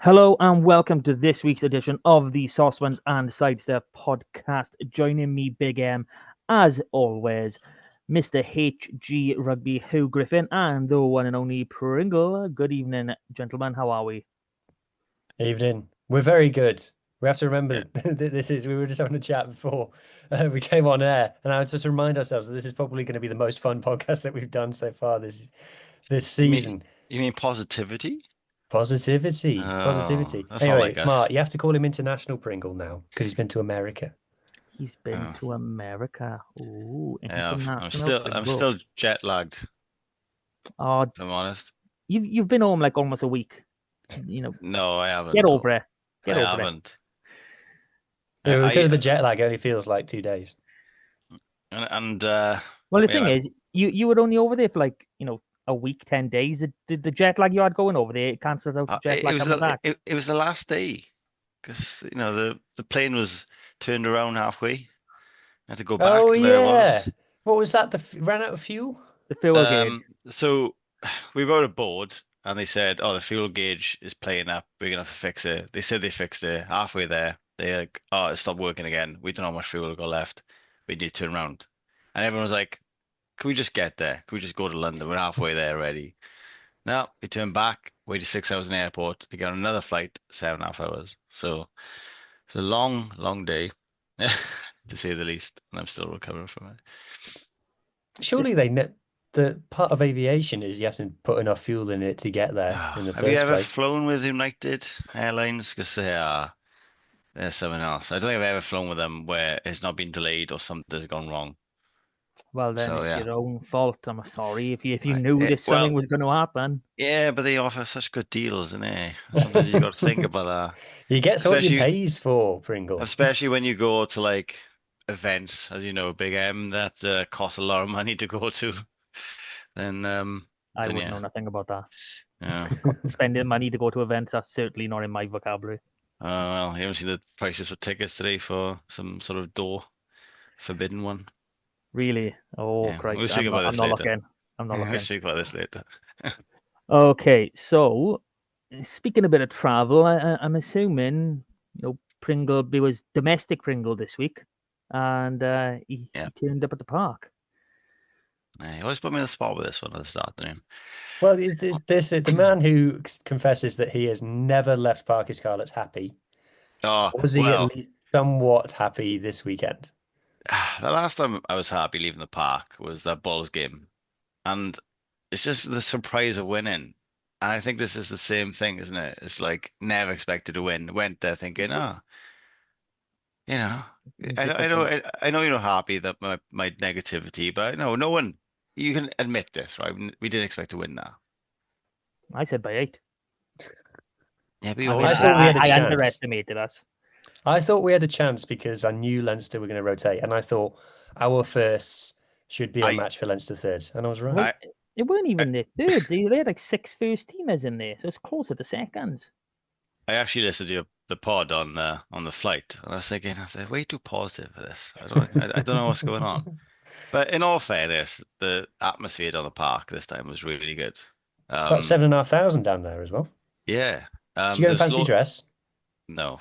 Hello and welcome to this week's edition of the Sosbans and Sidesteps podcast. Joining me, Big M, as always, Mr. HG Rugby, Huw Griffin, and the one and only Pringle. Good evening, gentlemen. How are we? Evening. We're very good. We have to remember Yeah. that we were just having a chat before we came on air, and I was just to remind ourselves that this is probably going to be the most fun podcast that we've done so far this You mean season. you mean positivity? Positivity, Oh, positivity. that's not Anyway, like us. Mark, you have to call him International Pringle now because he's been to America. He's been Oh, to America. Ooh, yeah, I'm international still Pringle. jet lagged, Oh, if I'm honest. you've been home like almost a week. You know, No, I haven't. get No, over it. I Get over it. haven't. Yeah, because I of the jet lag, it only feels like 2 days. and Well, the yeah, thing is, you were only over there for like a week, 10 days. The jet lag you had going over there it cancels out the jet it lag was coming back. it was the last day because the plane was turned around halfway. I had to go back Oh to where it yeah. was. What was that? Ran out of fuel? The fuel gauge. So we wrote a board and they said, "Oh, the fuel gauge is playing up. We're gonna have to fix it." They said they fixed it. Halfway there, they like, "Oh, it stopped working again. We don't know how much fuel we got left. We need to turn around." And everyone was like, "Can we just get there? Can we just go to London? We're halfway there already." No, we turned back, waited 6 hours in the airport to get on another flight, 7.5 hours. So it's a long, long day, to say the least, and I'm still recovering from it. Surely the part of aviation is you have to put enough fuel in it to get there in the Have you first ever place. flown with United Airlines? Because they're something else. I don't think I've ever flown with them where it's not been delayed or something's gone wrong. Well, then So it's yeah, your own fault. I'm sorry if you knew this something well, was going to happen. yeah, but they offer such good deals, and sometimes you got to think about that, He gets what he especially pays for, Pringle. especially when you go to like events, as you know, Big M, that cost a lot of money to go to. Then I then wouldn't know yeah, nothing about that. yeah. Spending money to go to events that's certainly not in my vocabulary. Well, you haven't seen the prices for tickets today for some sort of door forbidden one. Really? Oh Yeah, we'll Christ! speak I'm not. about I'm this not later. looking. I'm not We'll looking. speak about this later. Okay, so speaking a bit of travel, I'm assuming Pringle there was domestic Pringle this week, and Yeah. he turned up at the park. You always put me in the spot with this one at the start, don't you? Well, the man who confesses that he has never left Parky Scarlets happy. Oh, Was he at well, least somewhat happy this weekend? the last time I was happy leaving the park was that Bulls game. And it's just the surprise of winning. And I think this is the same thing, isn't it? It's like never expected to win. Went there thinking, oh, you know, Disappointed. I know you're not happy that my negativity, but no one, you can admit this, right? We didn't expect to win that. I said by 8. Yeah, but you I mean, always I say thought we that. had a I chance. underestimated us. I thought we had a chance because I knew Leinster were going to rotate, and I thought our firsts should be a I, match for Leinster thirds, and I was right. Well, I, it weren't I even their thirds. They had like 6 first teamers in there, so it's closer to seconds. I actually listened to the pod on the flight, and I was thinking, they're way too positive for this. I don't know what's going on. But in all fairness, the atmosphere on the park this time was really good. About Um, 7,500 down there as well. yeah. Did you go in There's fancy dress? no,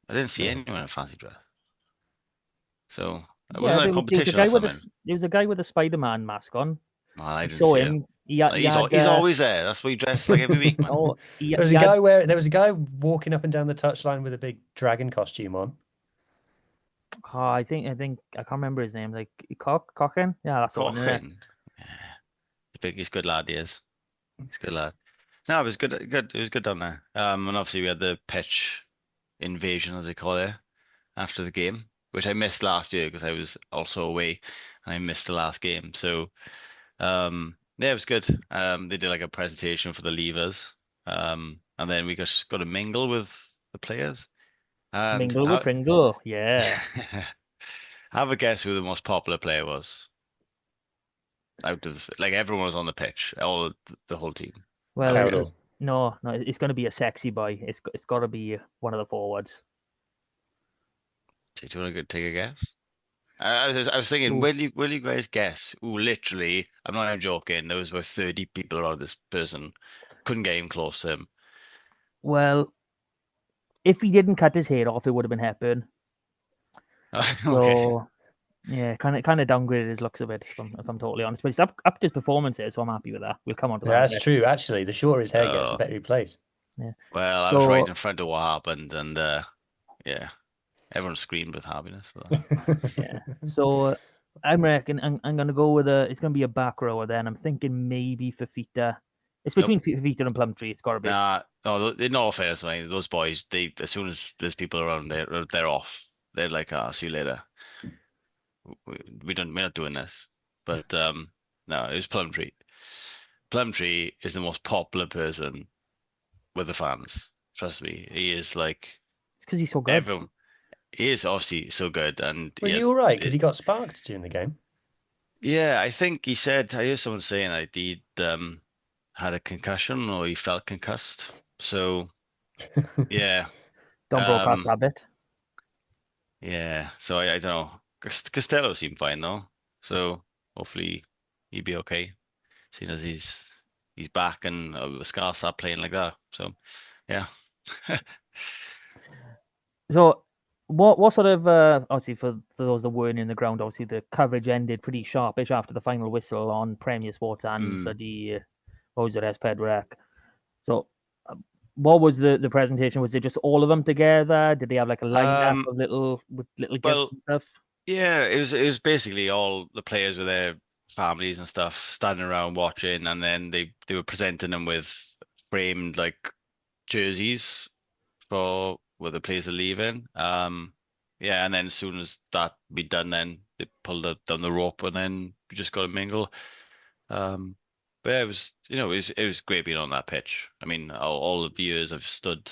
I didn't see No. anyone in fancy dress. So it Yeah, wasn't a there was a competition or guy with something. there was a guy with a Spider-Man mask on. No, I I didn't saw see him. him. He had He's always there. That's what he dresses like every week, man. oh There was a guy walking up and down the touchline with a big dragon costume on. oh, I think I can't remember his name. Like Cocken. Yeah, that's the one. Yeah. Cochrane. Yeah, he's a good lad. He is. He's a good lad. No, it was good. Good. It was good down there. And obviously we had the pitch invasion, as they call it, after the game, which I missed last year because I was also away and I missed the last game. So, yeah, it was good. They did like a presentation for the Leavers, and then we just got to mingle with the players. Mingle with How, Pringle. Yeah. have a guess who the most popular player was out of like everyone was on the pitch, all the whole team. Have Well, a Howdle. guess. no, it's going to be a sexy boy. It's got to be one of the forwards. Do you want to take a guess? I was thinking, Ooh. will you guys guess? Ooh, literally, I'm not even joking. There was about 30 people around this person. Couldn't get him close to him. Well, If he didn't cut his hair off, it would have been Hepburn. Okay. So yeah, kind of downgraded his looks a bit, if I'm totally honest. But it's up to his performances, so I'm happy with that. We'll come on to that. Yeah, in a that's bit. true. Actually, the shorter his hair gets, the Oh. better he plays. Yeah. Well, I was right So in front of what happened, and yeah, everyone screamed with happiness for that. yeah. So I reckon I'm gonna go with it's gonna be a back rower then. I'm thinking maybe Fafita. It's between Fafita and Plumtree. It's gotta be. Nah, no, in all fairness, I mean, those boys, they as soon as there's people around, they're off. They're like, "Ah, see you later. We're not doing this." But no, it was Plumtree. Plumtree is the most popular person with the fans. Trust me, he is like It's because he's so good. everyone. He is obviously so good, and Was yeah, he all right? Because he got sparked during the game. yeah, I think he said. I heard someone saying that he had a concussion or he felt concussed. So yeah, Don't broadcast that bit. yeah. So I don't know. Costello seemed fine though, so hopefully he'd be okay, seeing as he's back and Scar start playing like that. So yeah. So what sort of obviously for those that weren't in the ground, obviously the coverage ended pretty sharpish after the final whistle on Premier Sports and the what was it, S-Pedrec. So what was the presentation? Was it just all of them together? Did they have like a lineup of little gifts Well, and stuff? yeah, it was basically all the players with their families and stuff standing around watching, and then they were presenting them with framed like jerseys for where the players are leaving. Yeah, and then as soon as that be done, then they pulled down the rope, and then we just got to mingle. But yeah, it was it was great being on that pitch. I mean, all the viewers have stood,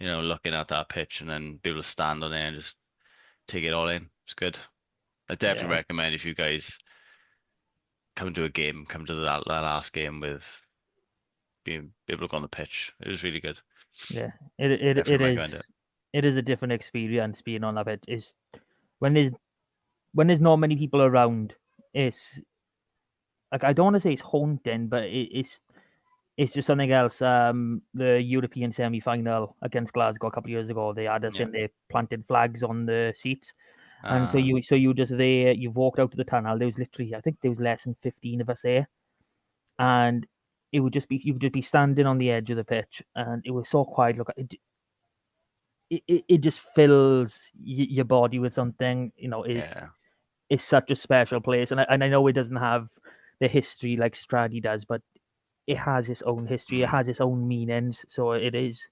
looking at that pitch, and then be able to stand on there and just take it all in. It's good. I definitely recommend if you guys come to a game, come to that last game with being able to go on the pitch. It was really good. Yeah, it Definitely recommend is. it. It is a different experience being on that pitch. Is when there's not many people around. It's like I don't want to say it's haunting, but it's just something else. The European semi-final against Glasgow a couple of years ago, they had us Yeah. in there planted flags on the seats, and so Ah, you just there. You walked out to the tunnel. There was literally, I think there was less than 15 of us there, and it would just be you would just be standing on the edge of the pitch, and it was so quiet. Look, it just fills your body with something. yeah. Is such a special place, and I know it doesn't have the history like Stradi does, but it has its own history. It has its own meanings. So it is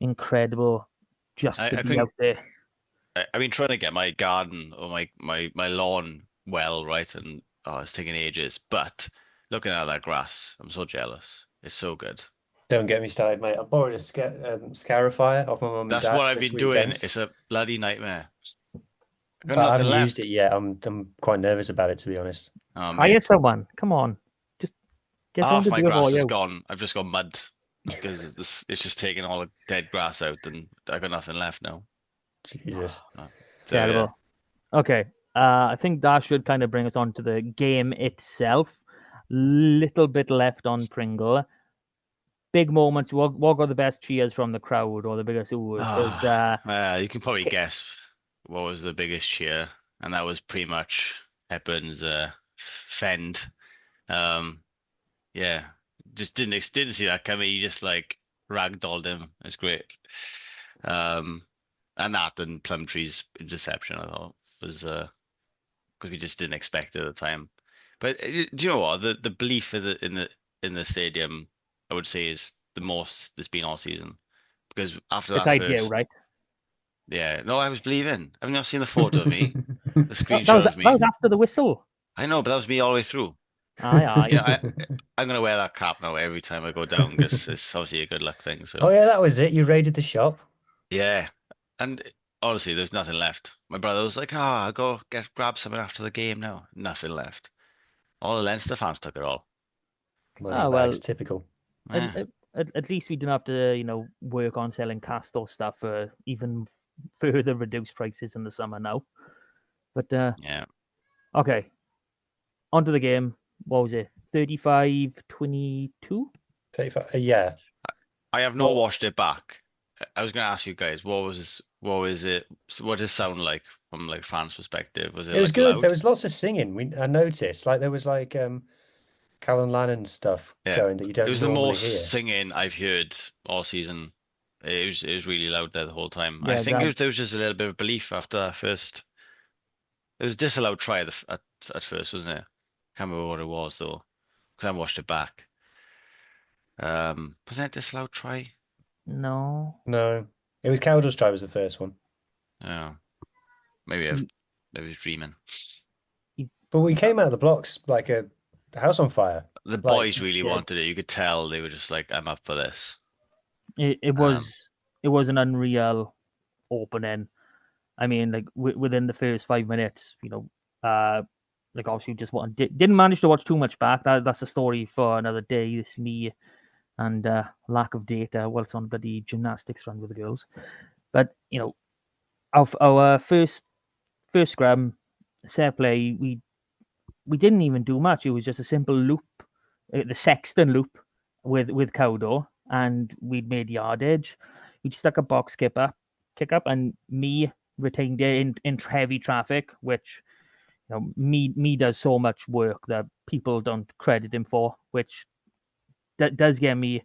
incredible just to I be out couldn't. there. I've been trying to get my garden or my lawn well, right, and it's taking ages. But looking at that grass, I'm so jealous. It's so good. Don't get me started, mate. I borrowed a scarifier off my mum and That's what dad's I've this been doing. weekend, It's a bloody nightmare. I got but I nothing haven't used left. it yet. I'm quite nervous about it, to be honest. Oh, Hire mate. someone. Come on. Just get someone Half to my do it for grass is you. gone. I've just got mud because it's just taking all the dead grass out, and I got nothing left now. Jesus. So yeah, Terrible. Okay. I think that should kind of bring us on to the game itself. Little bit left on Pringle. Big moments. What got the best cheers from the crowd or the biggest oohs? you can probably guess what was the biggest cheer, and that was pretty much Hepburn's fend. Yeah, just didn't see that coming. He just like ragdolled him. It's great. And that and Plumtree's interception, I thought was because we just didn't expect it at the time. But do you know what the belief in the stadium, I would say, is the most there's been all season, because after that Besides you, first, right? yeah, no, I was believing. Have you not seen the photo of me, the That screenshot of was me? after the whistle. I know, but that was me all the way through. Aye, aye. Yeah, I'm gonna wear that cap now every time I go down because it's obviously a good luck thing. So Oh yeah, that was it. You raided the shop. yeah, and honestly, there's nothing left. My brother was like, I'll go grab something after the game now." Nothing left. All the Leinster fans took it all. Money well, bags, typical. Eh, at least we didn't have to, work on selling Castor stuff for even further reduced prices in the summer now. But yeah. okay, onto the game. What was it? 35-22? 35. Yeah. I have not So watched it back. I was going to ask you guys, what was it? What did it sound like from like fans' perspective? Was it It was like good. loud? There was lots of singing. I noticed, like there was like Callan Lannan stuff Yeah, going that you it don't was the normally most hear. singing I've heard all season. It was really loud there the whole time. I Yeah, think there was just a little bit of belief after that first. It was disallowed try at first, wasn't it? Can't remember what it was though, because I watched it back. Was that disallowed try? no. No, it was Cowdell's try was the first one. Yeah, maybe I was dreaming. But we came out of the blocks like a house on fire. The Like, boys really yeah. wanted it. You could tell they were just like, "I'm up for this." It was an unreal opening. I mean, like within the first 5 minutes, like obviously just didn't manage to watch too much back. That's a story for another day. It's me and lack of data whilst on bloody gymnastics run with the girls. But our first scrum set play, we didn't even do much. It was just a simple loop, the Sexton loop with Cowdo, and we'd made yardage. We just stuck a box kick up, and me retained it in heavy traffic, which me does so much work that people don't credit him for, which does get me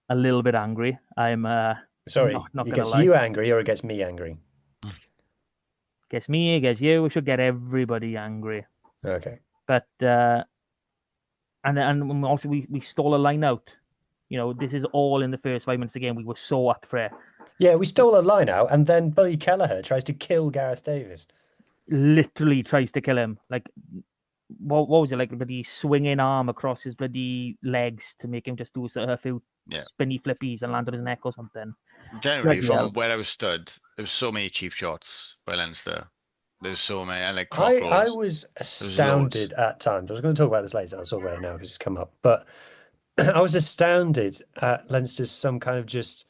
a little bit angry. I'm sorry, not it gonna gets lie. you angry or it gets me angry. Gets me, gets you. We should get everybody angry. Okay. But and also we stole a line out. This is all in the first 5 minutes again. We were so up for it. Yeah, we stole a line out, and then Buddy Kelleher tries to kill Gareth Davis. Literally tries to kill him. Like, what was it like? The bloody swinging arm across his bloody legs to make him just do a few spinny flippies and land on his neck or something. Generally, Bloody from hell. where I was stood, there was so many cheap shots by Leinster. There was so many, and like crock I rolls. was loads. astounded at times. I was going to talk about this later. I'll talk about it now because it's come up. But I was astounded at Leinster's some kind of just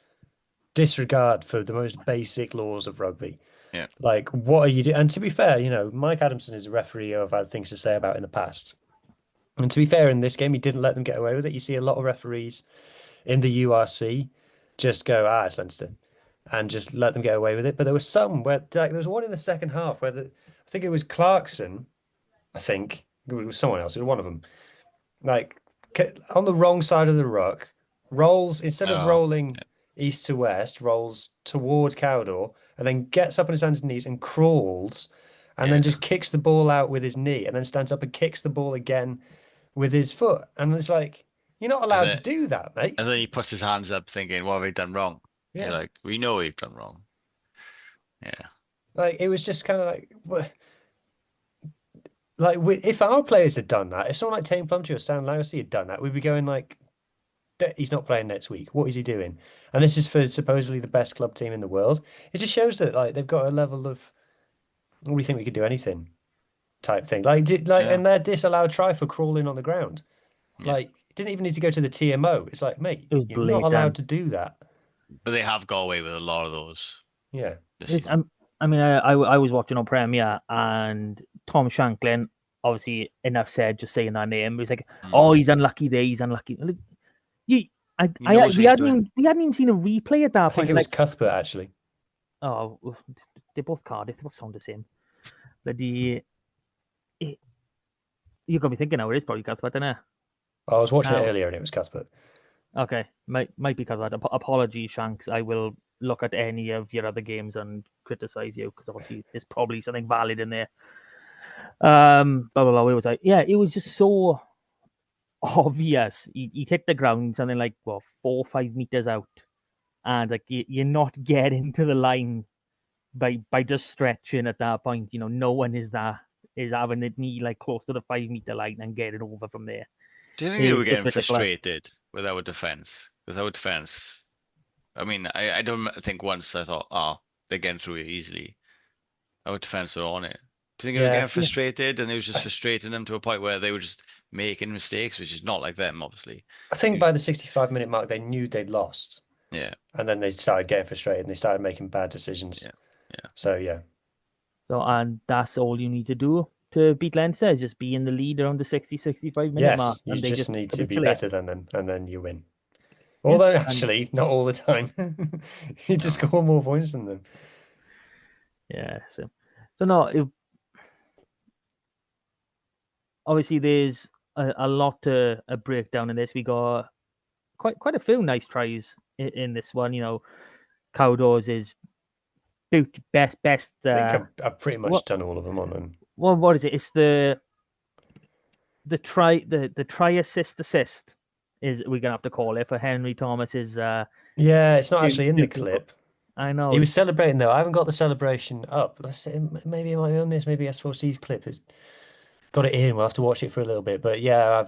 disregard for the most basic laws of rugby. Yeah. Like, what are you doing? And to be fair, Mike Adamson is a referee who I've had things to say about in the past. And to be fair, in this game, he didn't let them get away with it. You see a lot of referees in the URC just go, it's Leinster, and just let them get away with it. But there was some where, like, there was one in the second half where I think it was Clarkson, I think it was someone else, it was one of them, like on the wrong side of the ruck, rolls instead of rolling east to west, rolls towards Cowdor, and then gets up on his hands and knees and crawls, and then just kicks the ball out with his knee, and then stands up and kicks the ball again with his foot. And it's like, you're not allowed to do that, mate. And then he puts his hands up thinking, what have I done wrong? Yeah. You're like, we know we've done wrong. Yeah. Like, it was just kind of like if our players had done that, if someone like Tane Plumtree or Sam Lousy had done that, we'd be going like, he's not playing next week. What is he doing? And this is for supposedly the best club team in the world. It just shows that like they've got a level of, we think we could do anything type thing. And their disallowed try for crawling on the ground. Yeah. Like, didn't even need to go to the TMO. It's like, mate, It was you're not allowed blatant. to do that. But they have got away with a lot of those. Yeah. I was watching on Premier, and Tom Shanklin, obviously enough said just saying that name. He's like, he's unlucky there, he's unlucky. Like, we hadn't even seen a replay at that I point. think it was Cuthbert actually. Oh, they're both Cardiff. They both sound the same. But you got me thinking now. It is probably Cuthbert, isn't it? I was watching it earlier and it was Cuthbert. Okay, might be Cuthbert. Apologies, Shanks. I will look at any of your other games and criticize you because obviously there's probably something valid in there. Blah blah blah. It was like, yeah, it was just so obvious. He hit the ground something like 4 or 5 meters out, and like you're not getting to the line by just stretching at that point. No one is having the knee like close to the 5 meter line and getting over from there. Do you think they were getting frustrated with our defense? Because our defense, I mean, I don't think once I thought, they're getting through it easily. Our defense were on it. Do you think they were getting frustrated and it was just frustrating them to a point where they were just making mistakes, which is not like them, obviously? I think by the 65-minute mark, they knew they'd lost. Yeah. And then they started getting frustrated and they started making bad decisions. Yeah. So, yeah. So, and that's all you need to do to beat Leinster is just be in the lead around the 60-65 minute mark. Yes, you just need to be better than them and then you win. Although actually, not all the time. You just score more points than them. Yeah. So no. Obviously, there's a lot to break down in this. We got quite a few nice tries in this one. Cowdoors is best. I think I've pretty much done all of them on them. Well, what is it? It's the try assist is we're gonna have to call it for Henry Thomas's. Yeah, it's not actually in the clip. I know. He was celebrating though. I haven't got the celebration up. Let's say maybe it might be on this. Maybe S4C's clip has got it in. We'll have to watch it for a little bit. But yeah,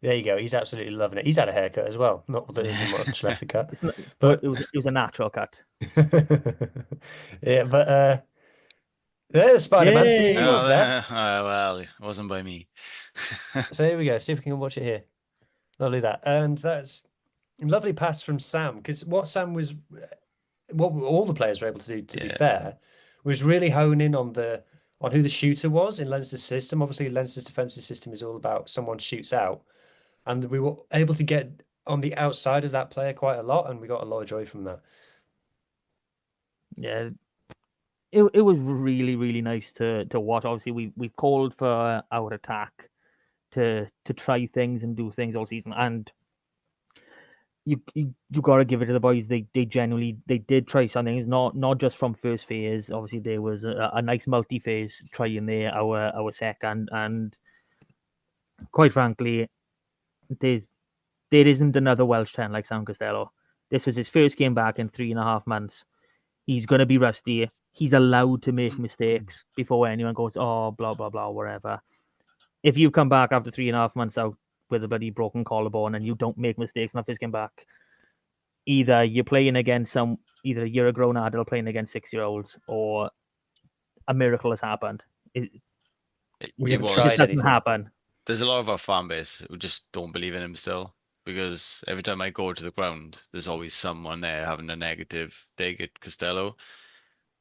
there you go. He's absolutely loving it. He's had a haircut as well. Not that there's much left to cut, but it was a natural cut. Yeah, but there's Spider-Man. See, he was there. Well, it wasn't by me. So here we go. See if we can watch it here. Lovely that, and that's a lovely pass from Sam. Because what all the players were able to do, to be fair, was really hone in on who the shooter was in Leinster's system. Obviously, Leinster's defensive system is all about someone shoots out, and we were able to get on the outside of that player quite a lot, and we got a lot of joy from that. Yeah, it was really, really nice to watch. Obviously, we've called for our attack to try things and do things all season, and you got to give it to the boys. They genuinely did try some things, not just from first phase. Obviously, there was a nice multi-phase try in there, our second, and quite frankly, there isn't another Welsh 10 like Sam Costelow. This was his first game back in 3.5 months. He's going to be rusty. He's allowed to make mistakes before anyone goes, oh, blah, blah, blah, whatever. If you come back after 3.5 months out with a bloody broken collarbone and you don't make mistakes in that first game back, either you're playing against either you're a grown adult playing against 6-year-olds, or a miracle has happened. It doesn't happen. There's a lot of our fan base who just don't believe in him still, because every time I go to the ground, there's always someone there having a negative dig at Costelow.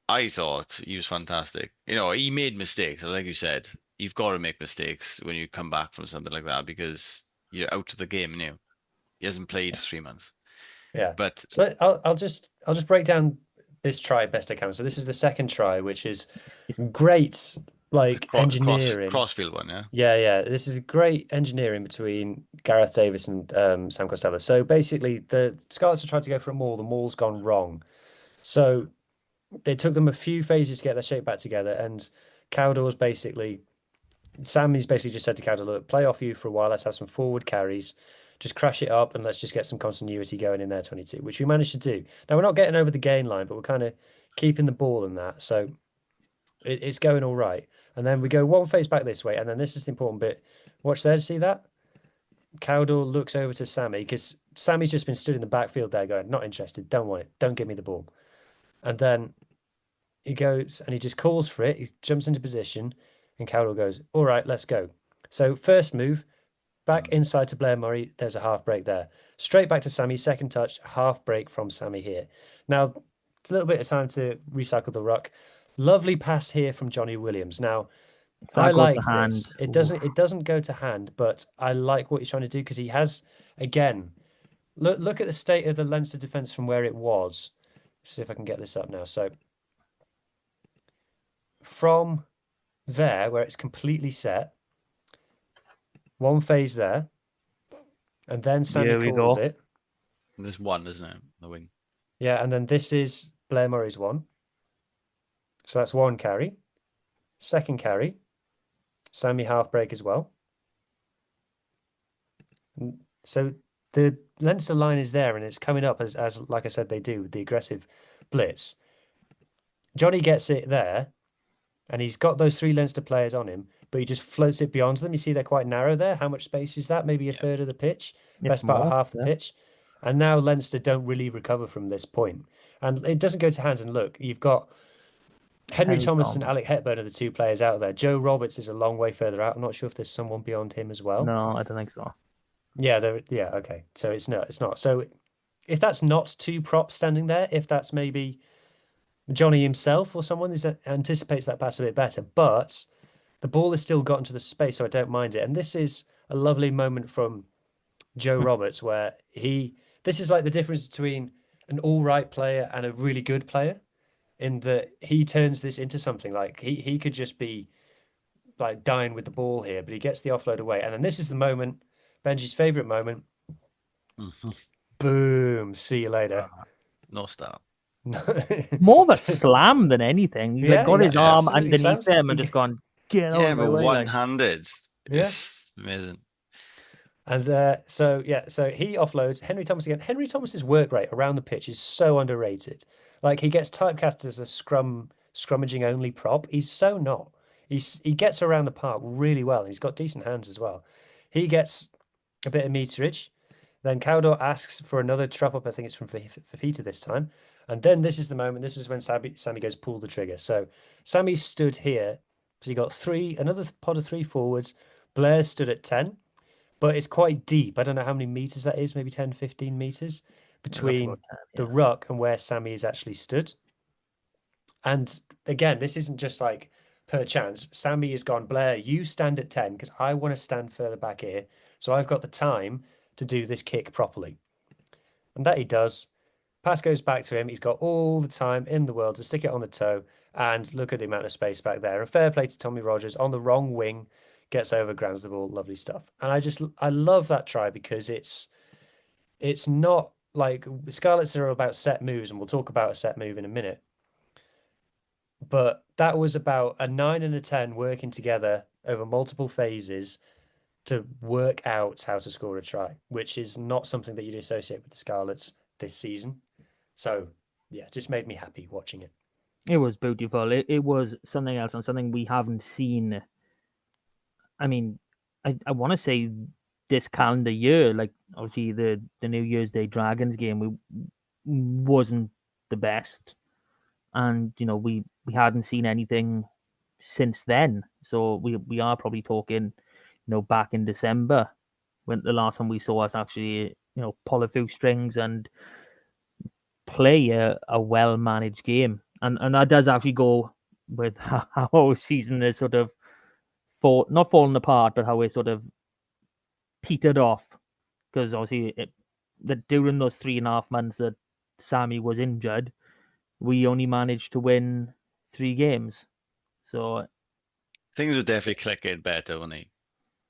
I thought he was fantastic. He made mistakes. Like you said, you've got to make mistakes when you come back from something like that, because you're out of the game now. He hasn't played for 3 months. Yeah. But so I'll just break down this try best I can. So this is the second try, which is great, engineering. Crossfield one, yeah. Yeah. This is great engineering between Gareth Davis and Sam Costelow. So basically, the Scarlets have tried to go for a maul. The maul's gone wrong. So it took them a few phases to get their shape back together. And Cowdor's Sammy's basically just said to Cowdor, look, play off you for a while. Let's have some forward carries. Just crash it up and let's just get some continuity going in there, 22, which we managed to do. Now, we're not getting over the gain line, but we're kind of keeping the ball in that. So it's going all right. And then we go one phase back this way. And then this is the important bit. Watch there to see that. Cowdor looks over to Sammy, because Sammy's just been stood in the backfield there going, not interested, don't want it, don't give me the ball. And then he goes and he just calls for it. He jumps into position and Cowdor goes, all right, let's go. So first move, back inside to Blair Murray. There's a half break there. Straight back to Sammy, second touch, half break from Sammy here. Now, it's a little bit of time to recycle the ruck. Lovely pass here from Johnny Williams. Now, I like this. It doesn't go to hand, but I like what he's trying to do, because he has, again, look at the state of the Leinster defence from where it was. See if I can get this up now. So from there, where it's completely set, one phase there, and then Sammy calls it. And there's one, isn't it? The wing. Yeah, and then this is Blair Murray's one. So that's one carry. Second carry, Sammy half break as well. So the Leinster line is there, and it's coming up as like I said, they do with the aggressive blitz. Johnny gets it there, and he's got those 3 Leinster players on him, but he just floats it beyond them. You see they're quite narrow there. How much space is that? Maybe a third of the pitch, best part of half the pitch. And now Leinster don't really recover from this point. And it doesn't go to hands. And look, you've got Henry Thomas and Alec Hepburn are the 2 players out there. Joe Roberts is a long way further out. I'm not sure if there's someone beyond him as well. No, I don't think so. Yeah, okay. So it's not. So if that's not 2 props standing there, if that's maybe Johnny himself or someone that anticipates that pass a bit better, but the ball has still got into the space, so I don't mind it. And this is a lovely moment from Joe Roberts, where he this is like the difference between an all right player and a really good player, in that he turns this into something. Like he could just be like dying with the ball here, but he gets the offload away. And then this is the moment, Benji's favorite moment. Boom. See you later. No stop. More of a slam than anything. He like got his arm absolutely. underneath him and just gone, get out Yeah, of my but way. Like, one-handed. Yeah. It's amazing. And so he offloads Henry Thomas again. Henry Thomas's work rate around the pitch is so underrated. Like he gets typecast as a scrummaging only prop. He's so not. He gets around the park really well. He's got decent hands as well. He gets a bit of meterage. Then Cowdor asks for another trap up. I think it's from Fafita this time. And then this is the moment. This is when Sammy goes pull the trigger. So Sammy stood here. So you got another pod of 3 forwards. Blair stood at 10. But it's quite deep. I don't know how many meters that is, maybe 10, 15 meters between the ruck and where Sammy is actually stood. And again, this isn't just like per chance. Sammy has gone, Blair, you stand at 10 because I want to stand further back here. So I've got the time to do this kick properly. And that he does. Pass goes back to him. He's got all the time in the world to stick it on the toe. And look at the amount of space back there. And fair play to Tommy Rogers on the wrong wing. Gets over, grounds the ball, lovely stuff. And I love that try because it's not like Scarlets are about set moves, and we'll talk about a set move in a minute. But that was about a 9 and a 10 working together over multiple phases to work out how to score a try, which is not something that you'd associate with the Scarlets this season. So yeah, just made me happy watching it. It was beautiful. It was something else and something we haven't seen. I mean, I want to say this calendar year, like obviously the New Year's Day Dragons game, wasn't the best, and we hadn't seen anything since then. So we are probably talking, back in December when the last time we saw us actually pull a few strings and play a well managed game, and that does actually go with how our season is sort of not falling apart, but how we sort of petered off, because obviously that during those 3.5 months that Sammy was injured, we only managed to win 3 games. So things were definitely clicking better when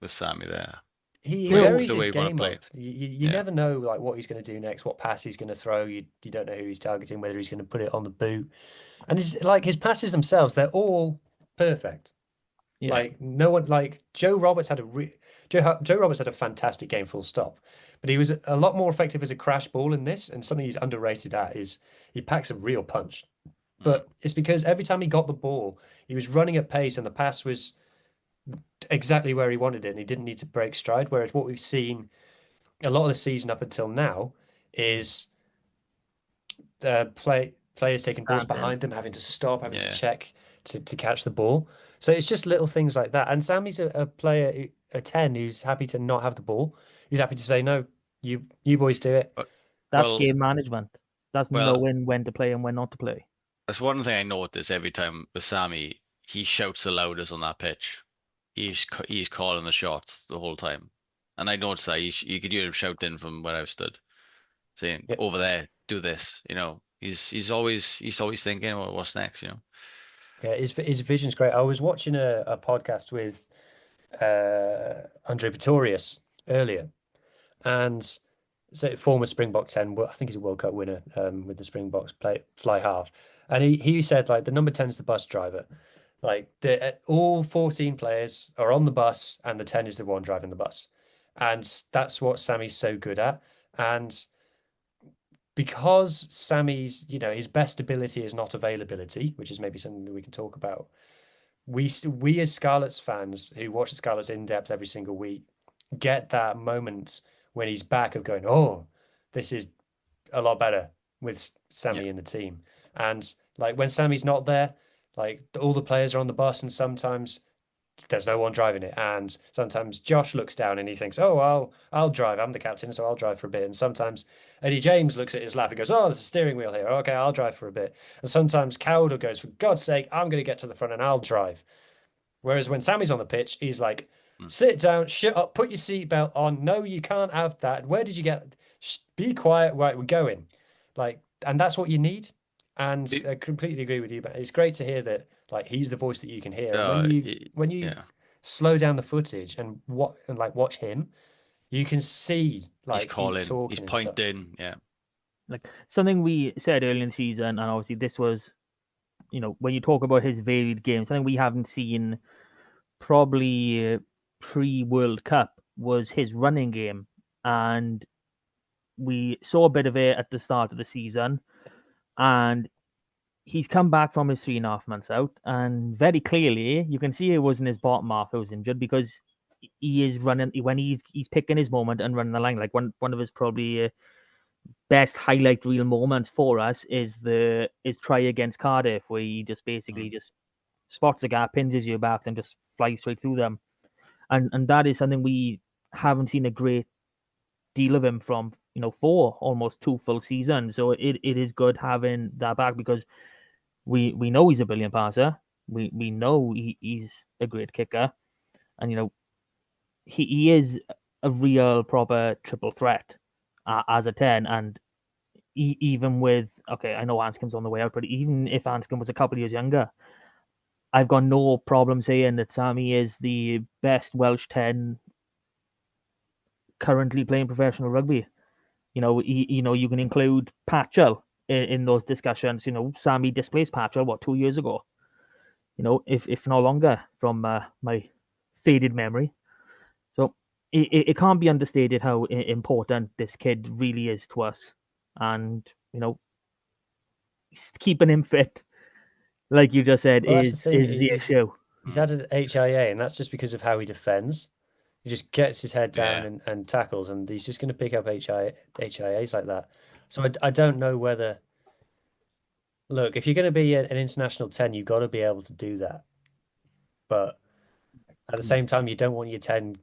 with Sammy there. He varies his game up. You never know like what he's going to do next, what pass he's going to throw. You don't know who he's targeting, whether he's going to put it on the boot. And it's like his passes themselves, they're all perfect. Yeah. Like no one, like Joe Roberts had Joe Roberts had a fantastic game, full stop. But he was a lot more effective as a crash ball in this, and something he's underrated at is he packs a real punch. But it's because every time he got the ball, he was running at pace, and the pass was exactly where he wanted it, and he didn't need to break stride. Whereas what we've seen a lot of the season up until now is the players taking balls behind them, having to stop, having to check to catch the ball. So it's just little things like that. And Sammy's a player, a 10, who's happy to not have the ball. He's happy to say, no, you boys do it. That's game management. That's knowing when to play and when not to play. That's one thing I notice every time with Sammy. He shouts the loudest on that pitch. He's calling the shots the whole time. And I noticed that you could hear him shouting from where I've stood, saying, over there, do this. He's always thinking about what's next, Yeah, his vision's great. I was watching a podcast with Andre Pretorius earlier, and so former Springbok 10, I think he's a World Cup winner with the Springboks fly half, and he said like the number 10 is the bus driver, like all 14 players are on the bus and the 10 is the one driving the bus, and that's what Sammy's so good at. And because Sammy's, his best ability is not availability, which is maybe something that we can talk about. We as Scarlets fans who watch the Scarlets in depth every single week get that moment when he's back of going, oh, this is a lot better with Sammy in the team. And like when Sammy's not there, like all the players are on the bus, and sometimes there's no one driving it, and sometimes Josh looks down and he thinks, oh, I'll drive, I'm the captain, so I'll drive for a bit. And sometimes Eddie James looks at his lap and goes, oh, there's a steering wheel here, okay, I'll drive for a bit. And sometimes Cowdor goes, for God's sake, I'm going to get to the front and I'll drive. Whereas when Sammy's on the pitch, he's like, sit down, shut up, put your seatbelt on, no, you can't have that, where did you get Be quiet, right, we're going. Like, and that's what you need. And It- I completely agree with you, but it's great to hear that like he's the voice that you can hear. And uh, when you yeah, slow down the footage and watch him, you can see he's like he's calling, he's talking and stuff. pointing. Yeah, Like something we said earlier in the season, and obviously this was, when you talk about his varied game, something we haven't seen probably pre-World Cup was his running game, and we saw a bit of it at the start of the season, and he's come back from his 3.5 months out, and very clearly you can see it wasn't his bottom half that was injured, because he is running when he's picking his moment and running the line. Like one of his probably best highlight reel moments for us is his try against Cardiff, where he just basically just spots a gap, pins his backs, and just flies straight through them. And that is something we haven't seen a great deal of him from, for almost 2 full seasons. So it is good having that back, because we know he's a brilliant passer. We know he's a great kicker, and he is a real proper triple threat as a 10. And even with, okay, I know Anscombe's on the way out, but even if Anscombe was a couple of years younger, I've got no problem saying that Sammy is the best Welsh 10 currently playing professional rugby. You can include Patchell in those discussions. Sammy displaced Patchell, 2 years ago? If no longer, from my faded memory. So it can't be understated how important this kid really is to us, and keeping him fit, like you just said, Well, that's the thing. is the issue. He's had an HIA, and that's just because of how he defends. He just gets his head down yeah. and tackles, and he's just going to pick up HIAs like that. So I don't know whether. Look, if you're going to be an international 10, you've got to be able to do that. But at the same time, you don't want your 10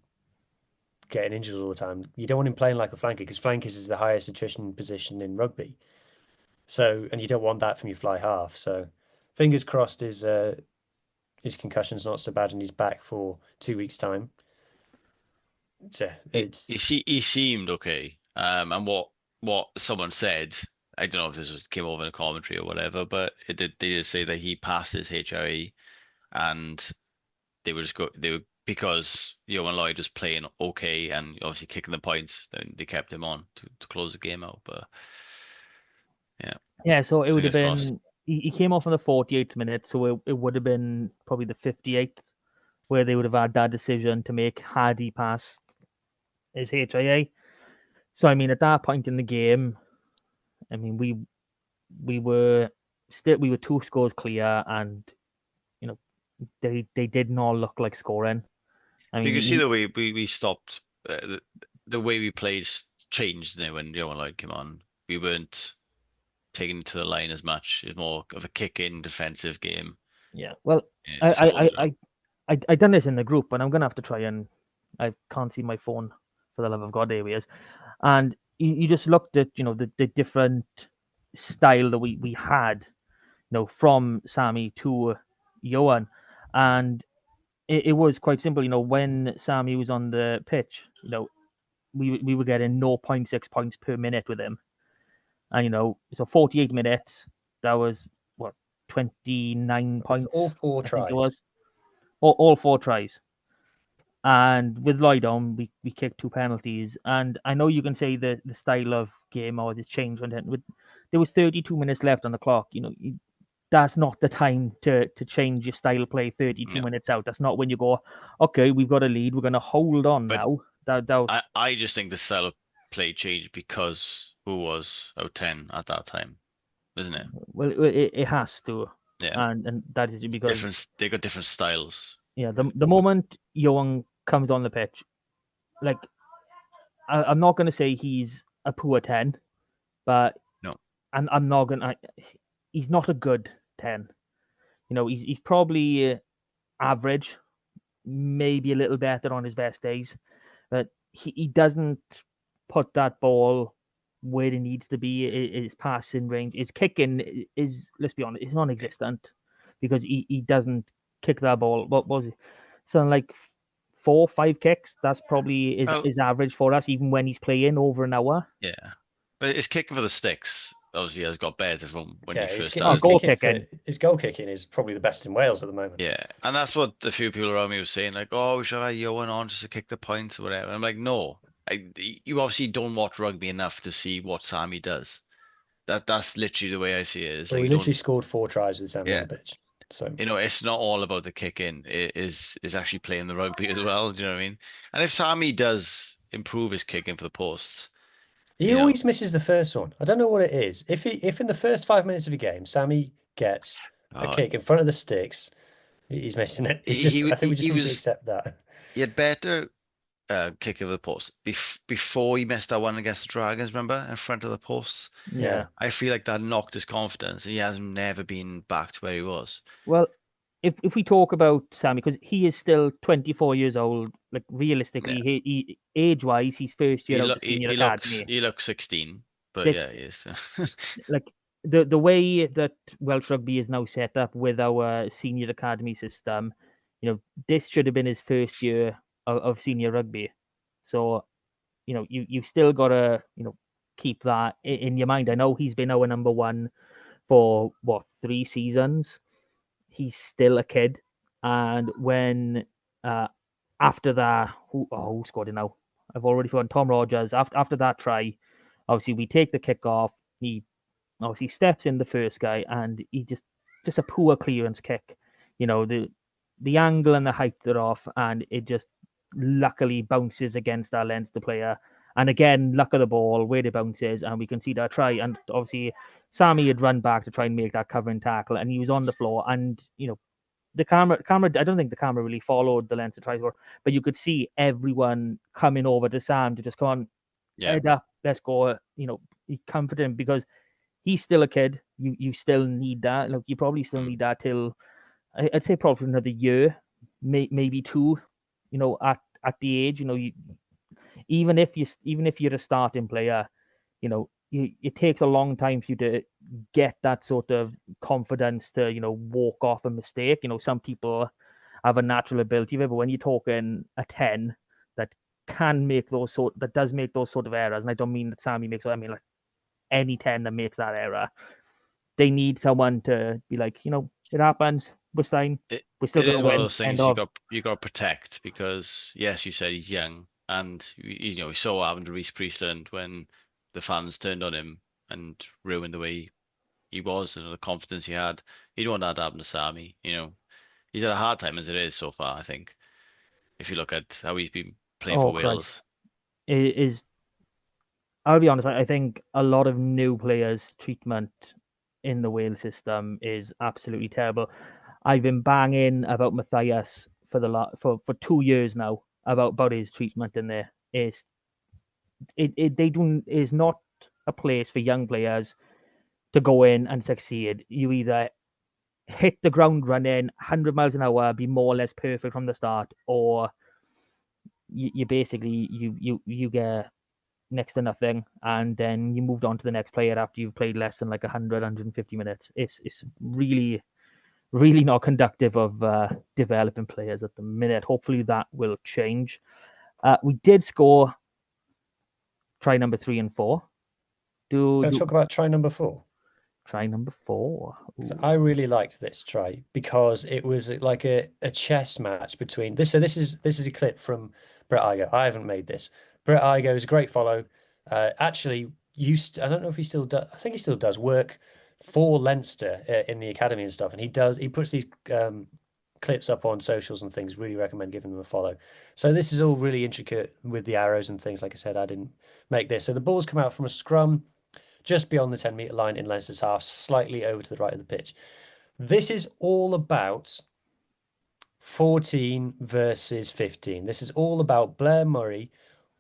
getting injured all the time. You don't want him playing like a flanker, because flankers is the highest attrition position in rugby. So, and you don't want that from your fly half. So, fingers crossed his concussion's not so bad and he's back for 2 weeks' time. Yeah, it's He seemed okay. And what someone said, I don't know if this came over in a commentary or whatever, but they did say that he passed his HRE, and they were because Johan Lloyd was playing okay and obviously kicking the points, then they kept him on to close the game out. But Yeah, so it would have fingers crossed. been, he came off in the 48th minute, so it would have been probably the 58th where they would have had that decision to make had he passed his HIA. So I mean, at that point in the game, I mean, we were 2 scores clear, and they did not look like scoring. I You mean, can see the way we stopped, the way we played changed now when Johan Lloyd came on. We weren't taken to the line as much. It's more of a kick-in defensive game. yeah. Well, Yeah, just I close it I up. I done this in the group, and I'm gonna have to try and, I can't see my phone for the love of God. There he is. And you just looked at the different style that we had, from Sammy to Johan, and it was quite simple. When Sammy was on the pitch, we were getting 0.6 points per minute with him, and so 48 minutes, that was what, 29 it's all points, four I think it tries. was, all 4 tries. And with Lloyd on, we kicked 2 penalties. And I know you can say the style of game or the change when there was 32 minutes left on the clock. That's not the time to change your style of play 32 Yeah. minutes out. That's not when you go, okay, we've got a lead, we're going to hold on But now. I just think the style of play changed because who was out 10 at that time, isn't it? Well, it has to, Yeah. and that is because They got different styles. yeah, the moment Young comes on the pitch, like, I'm not going to say he's a poor 10, but No. I'm not going to. He's not a good 10. He's probably average, maybe a little better on his best days, but he doesn't put that ball where it needs to be. His passing range, his kicking is, let's be honest, is non-existent, because he doesn't kick that ball. What was it? Something like 4-5 kicks. That's probably Well, his average for us, even when he's playing over an hour. yeah, but his kicking for the sticks obviously has got better from when Yeah, he first his started. goal kicking is probably the best in Wales at the moment. Yeah, and that's what a few people around me were saying, like, "Oh, we should have Ewan on just to kick the points or whatever." I'm like, no, you obviously don't watch rugby enough to see what Sammy does. That's literally the way I see it. It's Well, like we you literally don't, scored 4 tries with Sammy yeah, on the pitch. So it's not all about the kicking. It is actually playing the rugby as well. Do you know what I mean? And if Sammy does improve his kicking for the posts, he you know, always misses the first one. I don't know what it is. If in the first 5 minutes of a game, Sammy gets a uh, kick in front of the sticks, he's missing it. It's just I think we just he need to was accept that. he had better kick of the post before he missed that one against the Dragons. Remember, in front of the posts. Yeah. Yeah. I feel like that knocked his confidence. He has never been back to where he was. Well, if we talk about Sammy, because he is still 24 years old, like Yeah. realistically, he age wise, he's first year out of senior academy. He looks 16, but This, yeah, he is. like the way that Welsh rugby is now set up with our senior academy system, this should have been his first year of senior rugby. So, you've still got to, keep that in your mind. I know he's been our number one for what, 3 seasons. He's still a kid, and when after that, who scored it now? I've already forgotten. Tom Rogers. After that try, obviously we take the kick off. He obviously steps in the first guy, and he just a poor clearance kick. The angle and the height they're off, and it just luckily bounces against our Leinster player. And again, luck of the ball, where it bounces, and we can see that try. And obviously, Sammy had run back to try and make that covering tackle, and he was on the floor. And the camera. I don't think the camera really followed the Leinster try score, but you could see everyone coming over to Sam to just come on, Yeah. head up, let's go. Comfort him because he's still a kid. You still need that. Like you probably still need that till I'd say probably another year, maybe 2. At the age, even if you're a starting player, it takes a long time for you to get that sort of confidence to walk off a mistake. Some people have a natural ability, but when you're talking a 10 that does make those sort of errors, and I don't mean that Sammy makes. I mean like any 10 that makes that error, they need someone to be like, it happens. We're fine. We're still It going is to one of win. those things you got to protect because yes, you said he's young, and we saw what happened to Reece Priestland when the fans turned on him and ruined the way he was and the confidence he had. You don't want that to happen to Sammy. He's had a hard time as it is so far. I think if you look at how he's been playing for Christ. Wales. It is. I'll be honest. I think a lot of new players' treatment in the Wales system is absolutely terrible. I've been banging about Matthias for 2 years now about his treatment in there. Is not a place for young players to go in and succeed. You either hit the ground running 100 miles an hour, be more or less perfect from the start, or you basically you get next to nothing, and then you moved on to the next player after you've played less than like 150 minutes. It's really not conductive of developing players at the minute. Hopefully that will change. We did score try number 3 and 4. Let's talk about try number 4. Try number 4. So I really liked this try because it was like a chess match between this. So this is a clip from Brett Igo. I haven't made this. Brett Igo is a great follow. Actually, I don't know if he still does. I think he still does work for Leinster in the academy and stuff. And he puts these clips up on socials and things. Really recommend giving them a follow. So this is all really intricate with the arrows and things. Like I said, I didn't make this. So the balls come out from a scrum just beyond the 10-metre line in Leinster's half, slightly over to the right of the pitch. This is all about 14 versus 15. This is all about Blair Murray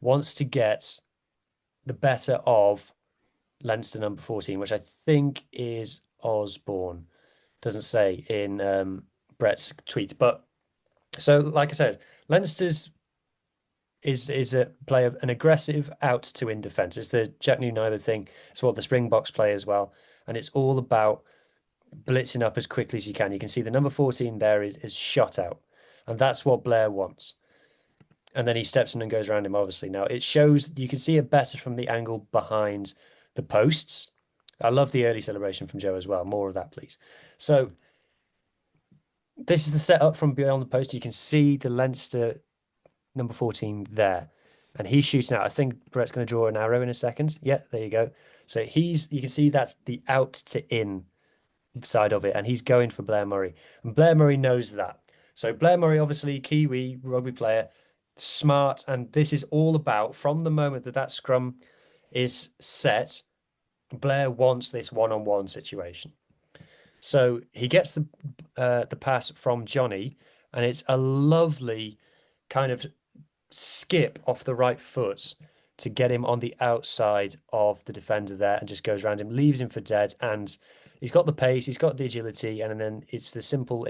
wants to get the better of Leinster number 14, which I think is Osborne. Doesn't say in Brett's tweet. But so, like I said, Leinster's is a play an aggressive out to in defence. It's the Jack Newton thing. It's what the Springboks play as well. And it's all about blitzing up as quickly as you can. You can see the number 14 there is shot out. And that's what Blair wants. And then he steps in and goes around him, obviously. Now, it shows, you can see it better from the angle behind the posts. I love the early celebration from Joe as well. More of that, please. So this is the setup from beyond the post. You can see the Leinster number 14 there. And he's shooting out. I think Brett's going to draw an arrow in a second. Yeah, there you go. So you can see that's the out to in side of it. And he's going for Blair Murray. And Blair Murray knows that. So Blair Murray, obviously, Kiwi rugby player, smart. And this is all about, from the moment that scrum is set, Blair wants this one-on-one situation. So he gets the pass from Johnny, and it's a lovely kind of skip off the right foot to get him on the outside of the defender there, and just goes around him, leaves him for dead. And he's got the pace, he's got the agility, and then it's the simple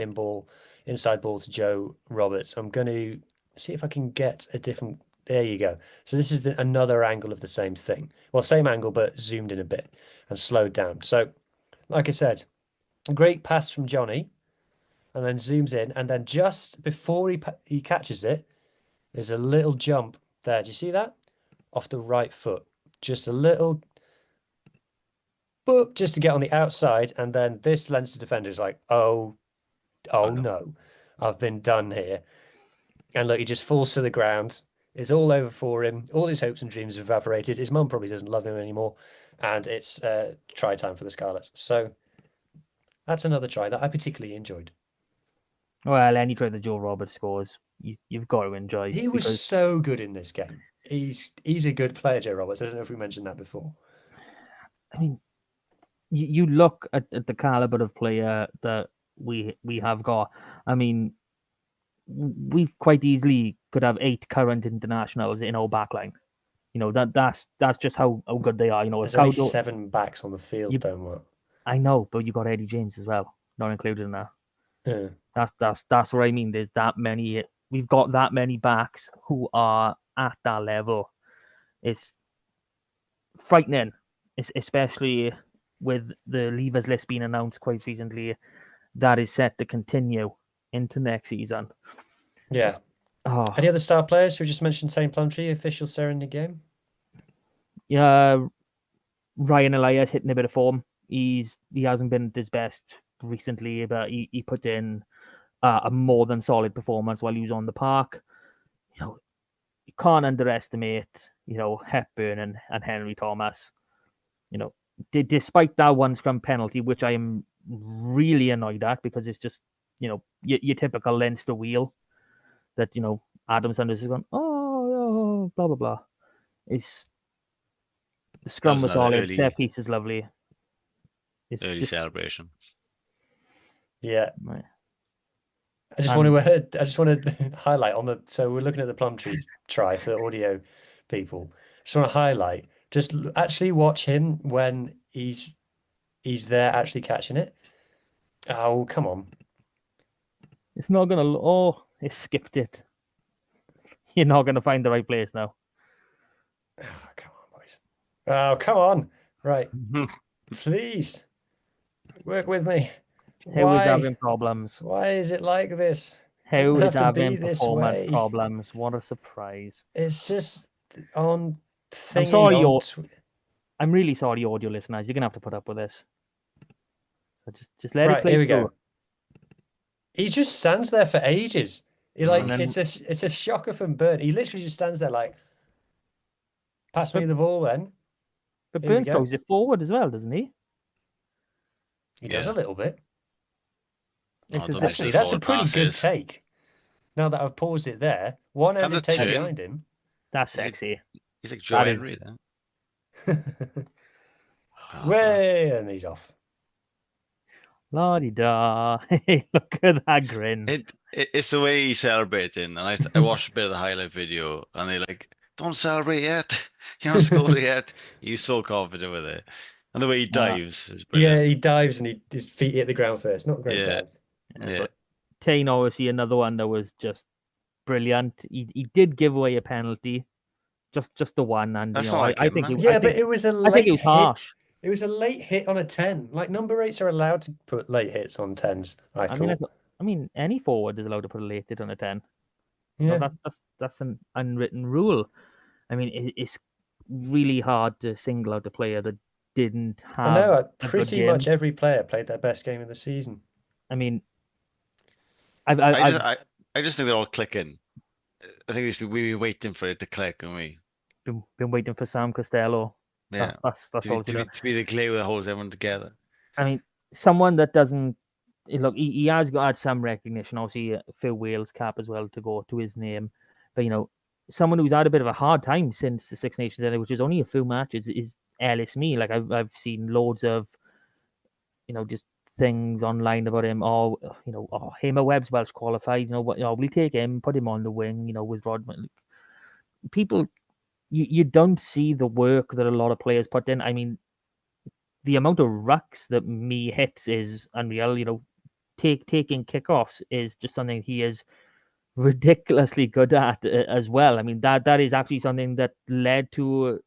inside ball to Joe Roberts. I'm going to see if I can get a different. There you go. So this is another angle of the same thing. Well, same angle, but zoomed in a bit and slowed down. So, like I said, a great pass from Johnny, and then zooms in, and then just before he catches it, there's a little jump there. Do you see that? Off the right foot. Just a little boop, just to get on the outside, and then this Leinster defender is like, oh no, I've been done here. And look, he just falls to the ground. It's all over for him. All his hopes and dreams have evaporated. His mum probably doesn't love him anymore. And it's try time for the Scarlets. So that's another try that I particularly enjoyed. Well, any try that Joe Roberts scores, you've got to enjoy. He was so good in this game. He's a good player, Joe Roberts. I don't know if we mentioned that before. I mean, you look at the caliber of player that we have got. I mean, we quite easily could have 8 current internationals in our backline. You know, that's just how good they are. You know, there's only 7 backs on the field, don't we? I know, but you got Eddie James as well, not included in that. Yeah. That's what I mean. There's that many. We've got that many backs who are at that level. It's frightening, especially with the Leavers list being announced quite recently. That is set to continue into next season. Yeah. Oh. Any other star players who just mentioned St. Plumtree, official Sarah in the game? Yeah, Ryan Elias hitting a bit of form. He hasn't been at his best recently, but he put in a more than solid performance while he was on the park. You know, you can't underestimate, you know, Hepburn and Henry Thomas. You know, despite that one scrum penalty, which I am really annoyed at because it's just, you know, your typical Leinster wheel that, you know, Adam Sanders is going, oh, blah, blah, blah. The scrum was solid. Set piece is lovely. It's early celebration. Yeah. Right. I just want to highlight so we're looking at the Plumtree try for the audio people. Just want to highlight, just actually watch him when he's there actually catching it. Oh, come on. It's not going to, it skipped it. You're not going to find the right place now. Oh, come on, boys. Oh, come on. Right. Please. Work with me. Huw is having problems. Why is it like this? Huw is having performance problems. What a surprise. It's just on I'm sorry, I'm really sorry, audio listeners. You're going to have to put up with this. So just let it play. Here we go. He just stands there for ages. It's a shocker from Burn. He literally just stands there like, pass me the ball then. But Burn throws it forward as well, doesn't he? He does a little bit. Actually, that's a pretty good take. Now that I've paused it there, one-handed take behind him. That's sexy. He's like Joe Henry then. Way, and he's off. La-di-da. Look at that grin. It's the way he's celebrating. And I watched a bit of the highlight video, and they're like, don't celebrate yet. You haven't scored it yet. He's so confident with it. And the way he dives is brilliant. Yeah, he dives and his feet hit the ground first. Not a great dive. Yeah. Tane, obviously, another one that was just brilliant. He did give away a penalty, just the one, and that's I think but it was a late I think it was harsh. It was a late hit on a 10. Like, number 8s are allowed to put late hits on 10s. I thought. I mean, any forward is allowed to put a late hit on a 10. Yeah. That's an unwritten rule. I mean, it's really hard to single out a player that didn't I have know. a good Pretty game. much every player played their best game of the season. I mean, I just think they're all clicking. I think we were waiting for it to click, and we been waiting for Sam Costelow. yeah That's all. to be the glue that holds everyone together. I mean, someone that doesn't look, he has had some recognition. Obviously, Phil Wales cap as well to go to his name, but someone who's had a bit of a hard time since the Six Nations era, which is only a few matches, is Ellis Mee. Like I've seen loads of just things online about him. Hamer Webb's Welsh qualified. We'll take him, put him on the wing. With Rodman. People, you don't see the work that a lot of players put in. I mean, the amount of rucks that Mee hits is unreal. Taking kickoffs is just something he is ridiculously good at as well. I mean, that is actually something that led to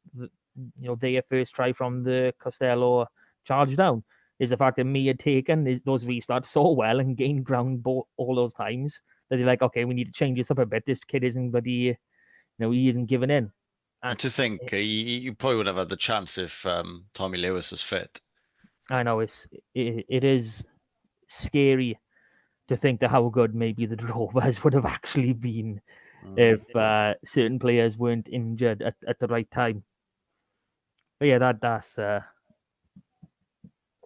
their first try from the Costello charge down. Is the fact that Mee had taken those restarts so well and gained ground all those times that they're like, okay, we need to change this up a bit. This kid isn't, but he isn't giving in. And to think, you probably would have had the chance if Tommy Lewis was fit. I know it is scary to think that how good maybe the Drovers would have actually been if certain players weren't injured at the right time. But yeah,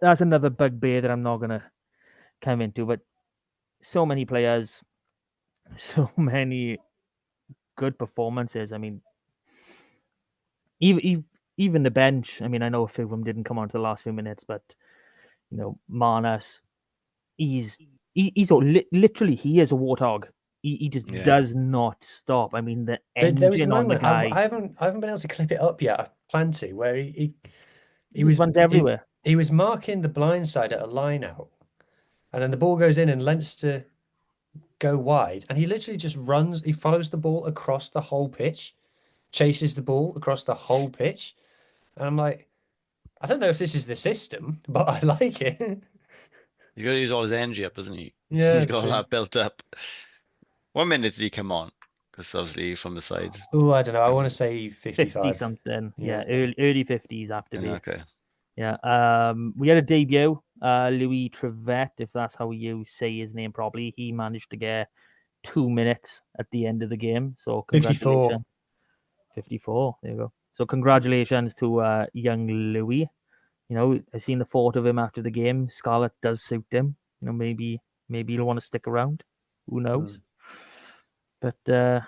that's another bugbear that I'm not gonna come into. But so many players, so many good performances. I mean, even the bench. I mean, I know a few of them didn't come on to the last few minutes, but Marnus, he's literally he is a warthog. He just does not stop. I mean, the There was a engine on the moment guy. I haven't been able to clip it up yet. I plan to, where he was runs everywhere. He was marking the blind side at a line out, and then the ball goes in and Leinster go wide, and he literally just runs. He follows the ball across the whole pitch, chases the ball across the whole pitch, and I'm like, I don't know if this is the system, but I like it. He's got to use all his energy up, doesn't he? Yeah, he's got all that built up. What minute did he come on? Because obviously from the side. Oh, I don't know. I want to say 55. 50 something. Yeah, early 50s after me. Okay. Yeah. We had a debut. Louis Trevette, if that's how you say his name properly. He managed to get 2 minutes at the end of the game. So 54. 54. There you go. So congratulations to young Louis. I've seen the photo of him after the game. Scarlet does suit him. Maybe he'll want to stick around. Who knows? But yeah,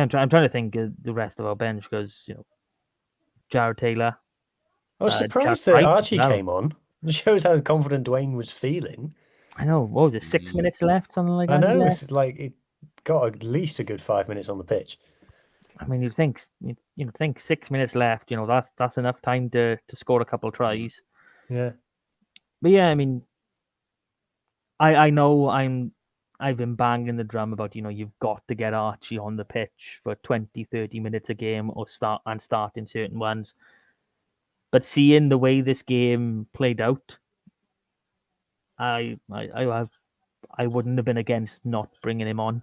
I'm trying to think of the rest of our bench because Jared Taylor. I was surprised that Archie came on. It shows how confident Dwayne was feeling. I know. What was it? 6 minutes left, something like that. I know. It's like it got at least a good 5 minutes on the pitch. I mean, you'd think 6 minutes left. That's enough time to score a couple of tries. Yeah. But yeah, I mean, I know I've been banging the drum about you've got to get Archie on the pitch for 20-30 minutes a game or start in certain ones. But seeing the way this game played out, I wouldn't have been against not bringing him on.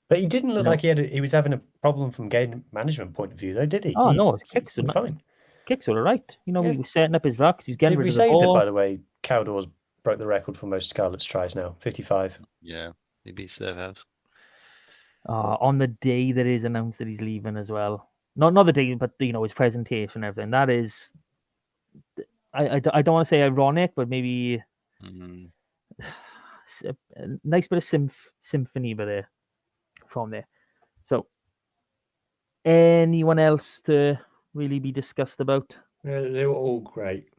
But he didn't look like he was having a problem from game management point of view, though, did he? Oh no, his kicks were fine. Kicks were all right. He was setting up his rucks. He's getting rid of the ball. Did we say that, by the way, Cowdor's broke the record for most Scarlets tries now, 55. Yeah, he beats their house. On the day that it is announced that he's leaving as well. Not the day, but his presentation and everything. That is, I don't want to say ironic, but maybe a nice bit of symphony there from there. So, anyone else to really be discussed about? Yeah, they were all great.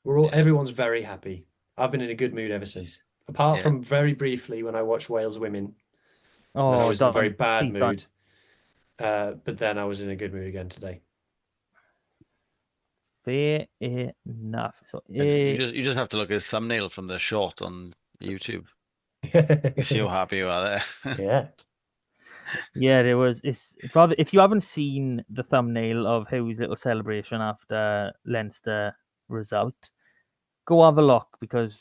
Everyone's very happy. I've been in a good mood ever since. Apart from very briefly when I watched Wales Women. Oh, I was in a very bad mood. But then I was in a good mood again today. Fair enough. So you just have to look at the thumbnail from the short on YouTube. You see how happy you are there. Yeah. Yeah, there was. It's rather, if you haven't seen the thumbnail of Hugh's little celebration after Leinster result, go have a look because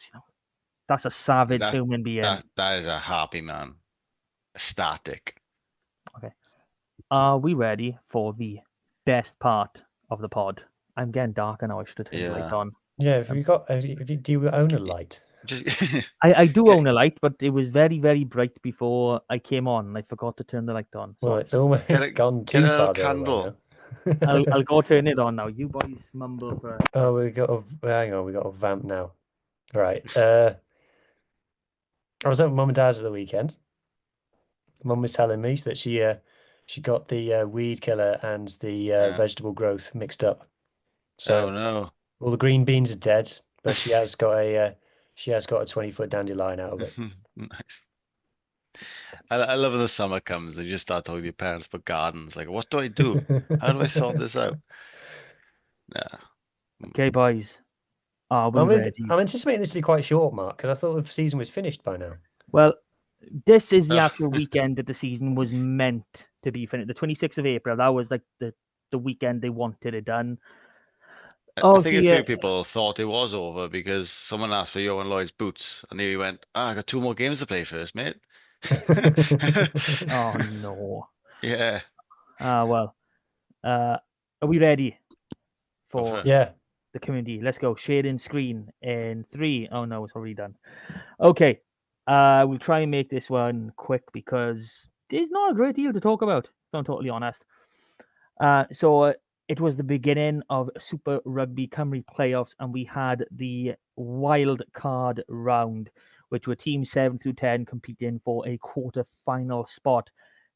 that's a savage human being. That is a happy man, ecstatic. Are we ready for the best part of the pod? I'm getting darker now. I should have turned the light Yeah. on. Yeah, do you own a light? Just I do Okay. own a light, but it was very, very bright before I came on, and I forgot to turn the light on. So Well, it's almost gone get too a far the other way candle. now. I'll go turn it on now. You boys mumble for. Oh, hang on, we got a vamp now. Right. I was at Mum and Dad's at the weekend. Mum was telling me that she got the weed killer and the Yeah. vegetable growth mixed up. Oh So no. all the green beans are dead, but she has got a 20-foot dandelion out of it. Nice. I love when the summer comes and you just start talking to your parents about gardens. Like, what do I do? How do I sort this out? Yeah. Okay, boys, are we ready? I'm anticipating this to be quite short, Mark, because I thought the season was finished by now. Well, this is the Oh. actual weekend that the season was meant to be finished. The 26th of April. That was like the weekend they wanted it done. I think a Obviously, few people thought it was over because someone asked for Johan Lloyd's boots and he went, I got 2 more games to play first, mate. oh no. Yeah. Well, are we ready Go for for it. Yeah. the community? Let's go. Sharing screen in 3. Oh no, it's already done. Okay. We'll try and make this one quick because there's not a great deal to talk about, if I'm totally honest. So it was the beginning of Super Rugby Cymru playoffs, and we had the wild card round, which were teams 7 through 10 competing for a quarter-final spot.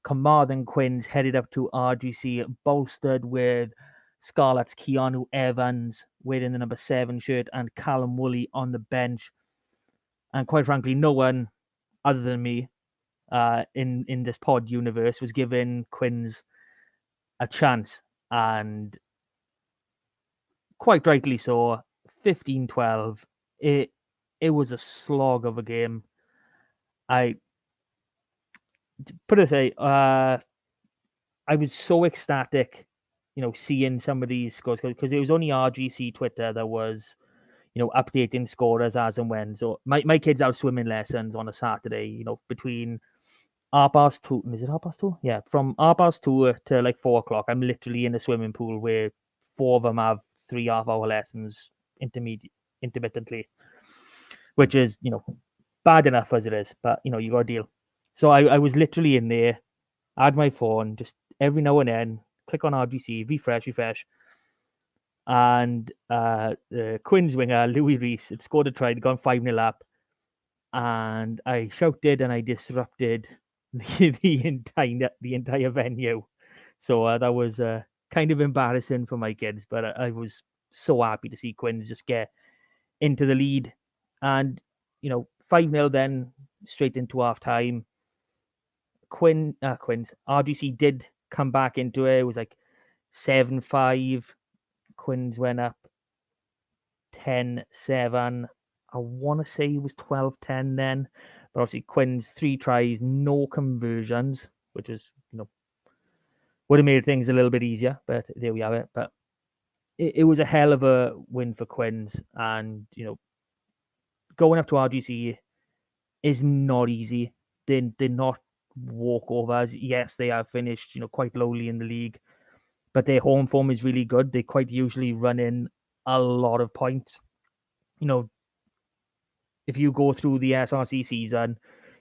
Carmarthen Quins headed up to RGC, bolstered with Scarlets Keanu Evans wearing the number 7 shirt and Callum Woolley on the bench. And quite frankly, no one other than me in this pod universe was giving Quins a chance, and quite rightly so. 15-12. It was a slog of a game. I put it say, I was so ecstatic, seeing some of these scores because it was only RGC Twitter that was, updating scorers as and when. So my kids have swimming lessons on a Saturday, between 2:30. Is it 2:30? Yeah, from 2:30 to like 4 o'clock. I'm literally in the swimming pool where 4 of them have 3.5 hour lessons intermittently, which is, bad enough as it is, but you got to deal. So I was literally in there, I had my phone, just every now and then, click on RGC, refresh, and the Quins winger, Louis Rees, had scored a try, had gone 5-0 up, and I shouted and I disrupted the entire venue. So that was kind of embarrassing for my kids, but I was so happy to see Quins just get into the lead, and 5-0 then straight into half time. Quins RGC did come back into it. It was like 7-5. Quins went up 10-7. I want to say it was 12-10 then, but obviously Quins 3 tries, no conversions, which is would have made things a little bit easier, but there we have it. But it was a hell of a win for Quins, and going up to RGC is not easy. They're not walkovers. Yes, they have finished quite lowly in the league, but their home form is really good. They quite usually run in a lot of points. If you go through the SRC season,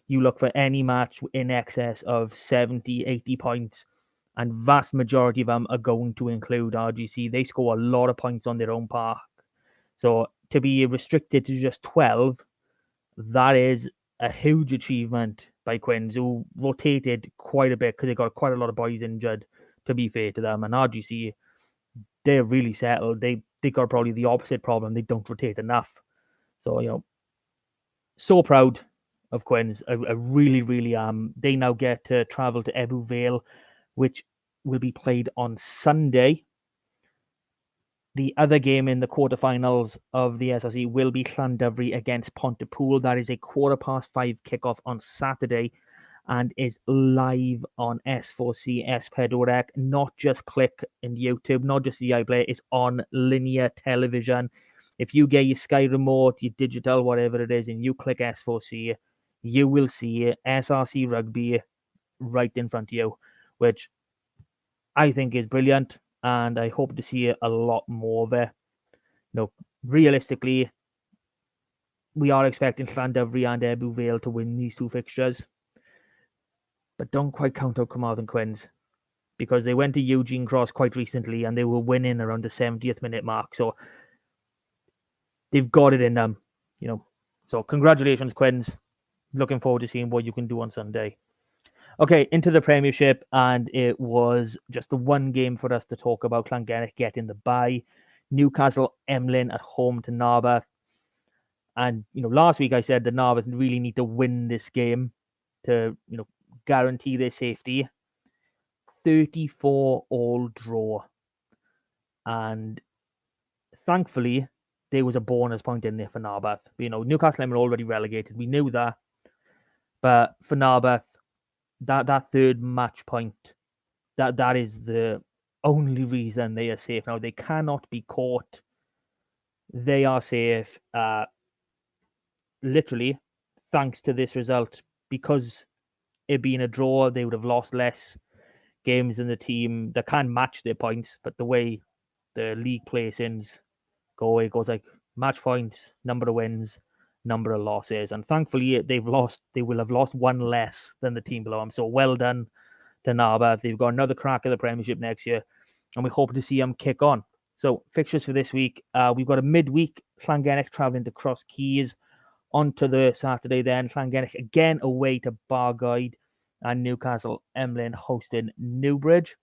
you look for any match in excess of 70, 80 points, and vast majority of them are going to include RGC. They score a lot of points on their own park. So to be restricted to just 12, that is a huge achievement by Quins, who rotated quite a bit because they got quite a lot of boys injured, to be fair to them. And RGC, they're really settled. They got probably the opposite problem. They don't rotate enough. So, so proud of Quins. I really, really am. They now get to travel to Ebbw Vale, which will be played on Sunday. The other game in the quarterfinals of the SRC will be Llandovery against Pontypool. That is a 5:15 kickoff on Saturday and is live on S4C S4C, not just click in YouTube, not just the iPlayer, it's on linear television. If you get your Sky remote, your digital, whatever it is, and you click S4C, you will see SRC Rugby right in front of you, which I think is brilliant, and I hope to see a lot more of it. Realistically, we are expecting Llandovery and Ebbw Vale to win these two fixtures, but don't quite count out Carmarthen Quins, because they went to Eugene Cross quite recently and they were winning around the 70th minute mark. So they've got it in them, So congratulations, Quins. Looking forward to seeing what you can do on Sunday. Okay, into the Premiership, and it was just the one game for us to talk about. Llangennech getting the bye. Newcastle Emlyn at home to Narberth. And, last week I said that Narberth really need to win this game to, guarantee their safety. 34-all draw. And thankfully, there was a bonus point in there for Narberth. Newcastle Emlyn already relegated. We knew that. But for Narberth, that third match point, that is the only reason they are safe now. They cannot be caught. They are safe, literally, thanks to this result. Because it being a draw, they would have lost less games than the team that can match their points. But the way the league placings go, it goes like match points, number of wins, number of losses. And thankfully, they will have lost one less than the team below them. So well done to Narberth. They've got another crack at the Premiership next year, and we hope to see them kick on. So fixtures for this week, we've got a midweek, Llangennech travelling to Cross Keys. Onto the Saturday then, Llangennech again away to Bargoed, and Newcastle Emlyn hosting Newbridge.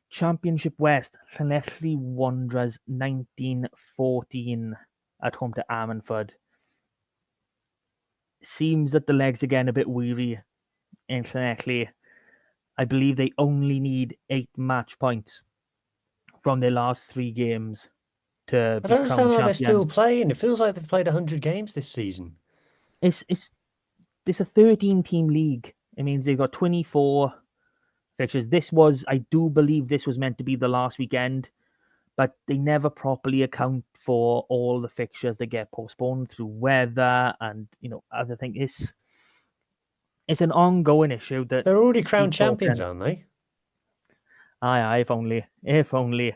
Championship West, Llanelli Wanderers 1914 at home to Ammanford. Seems that the legs are getting a bit weary in Llanelli. I believe they only need 8 match points from their last 3 games to I be don't understand crowned how they're still champions. playing. It feels like they've played 100 games this season. It's a 13-team league. It means they've got 24 fixtures. I do believe this was meant to be the last weekend, but they never properly account for all the fixtures that get postponed through weather and other things. It's an ongoing issue that They're already crowned keeps champions, open. aren't they? Aye, if only.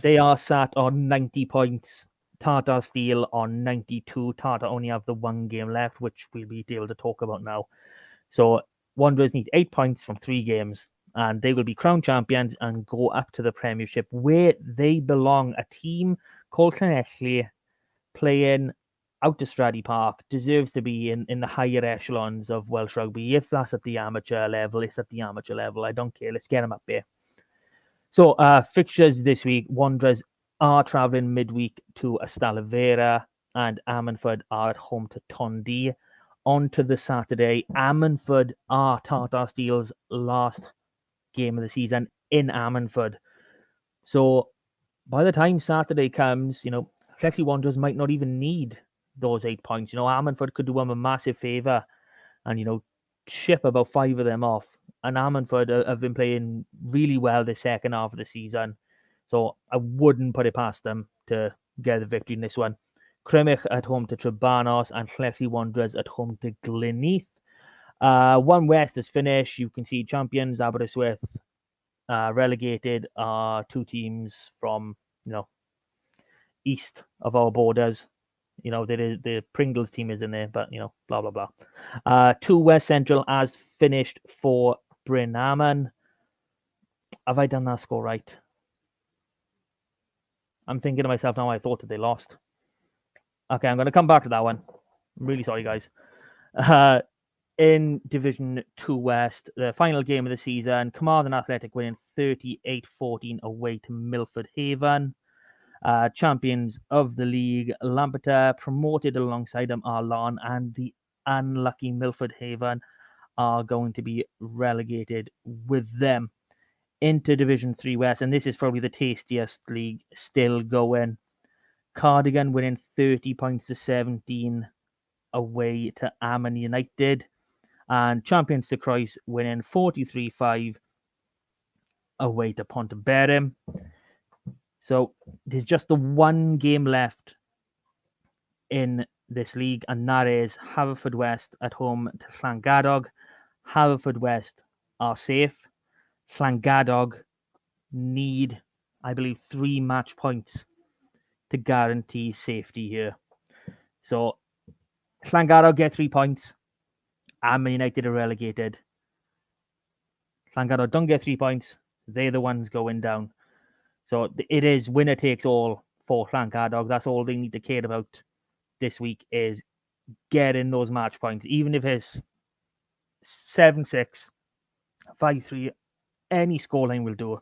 They are sat on 90 points. Tata Steel on 92. Tata only have the 1 game left, which we'll be able to talk about now. So Wanderers need 8 points from 3 games, and they will be crowned champions and go up to the Premiership, where they belong. A team called Llanelli, playing out to Stradey Park, deserves to be in the higher echelons of Welsh rugby. If that's at the amateur level, it's at the amateur level. I don't care. Let's get them up there. So fixtures this week, Wanderers are travelling midweek to Ystalyfera, and Ammanford are at home to Tondi. On to the Saturday, Ammanford are Tata Steel's last game of the season in Ammanford. So by the time Saturday comes, Llanelli Wanderers might not even need those 8 points. Ammanford could do them a massive favour and, ship about 5 of them off. And Ammanford have been playing really well the second half of the season. So I wouldn't put it past them to get the victory in this one. Crymych at home to Trebanos, and Llanelli Wanderers at home to Glynneath. 1 West is finished. You can see champions Aberystwyth relegated are 2 teams from east of our borders. The Pringles team is in there, but blah blah blah. 2 West Central as finished for Bryn Aman. Have I done that score right? I'm thinking to myself now, I thought that they lost. Okay, I'm going to come back to that one. I'm really sorry, guys. In Division 2 West, the final game of the season, Carmarthen Athletic winning 38-14 away to Milford Haven. Champions of the league, Lampeter, promoted alongside them are Larne, and the unlucky Milford Haven are going to be relegated with them into Division 3 West, and this is probably the tastiest league still going. Cardigan winning 30 points to 17 away to Ammon United, and champions to Croyce winning 43-5 away to Ponteberem. So there's just the 1 game left in this league, and that is Haverfordwest at home to Llangadog. Haverfordwest are safe. Llangadog need, I believe, 3 match points to guarantee safety here. So Llangadog get 3 points, and Man United are relegated. Llangadog don't get 3 points, they're the ones going down. So it is winner takes all for Llangadog. That's all they need to care about this week, is getting those match points. Even if it's 7-6, 5-3, any scoreline will do.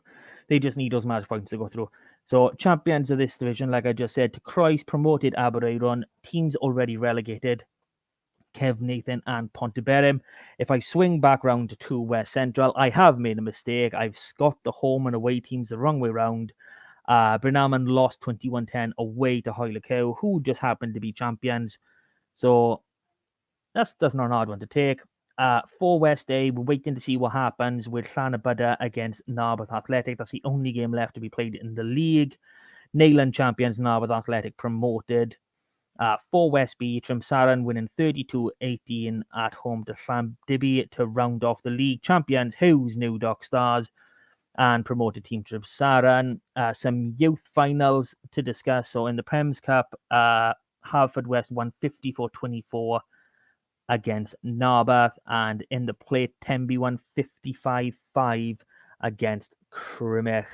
They just need those match points to go through. So champions of this division, like I just said, to Christ promoted Aberdeen, teams already relegated, Kev, Nathan, and Ponteberem. If I swing back round to West Central, I have made a mistake. I've got the home and away teams the wrong way round. Brennaman lost 21-10 away to Hoylecow, who just happened to be champions. So that's not an hard one to take. For West A, we're waiting to see what happens with Llanybudder against Narberth Athletic. That's the only game left to be played in the league. Neyland champions, Narberth Athletic promoted. For West B, Trimsaran winning 32-18 at home to Llandibby to round off the league champions, Huw's New Dock Stars, and promoted team Trimsaran. Some youth finals to discuss. So in the Prems Cup, Hartford West won 54-24 against Narberth, and in the plate, Tenby won 55-5 against Crimich.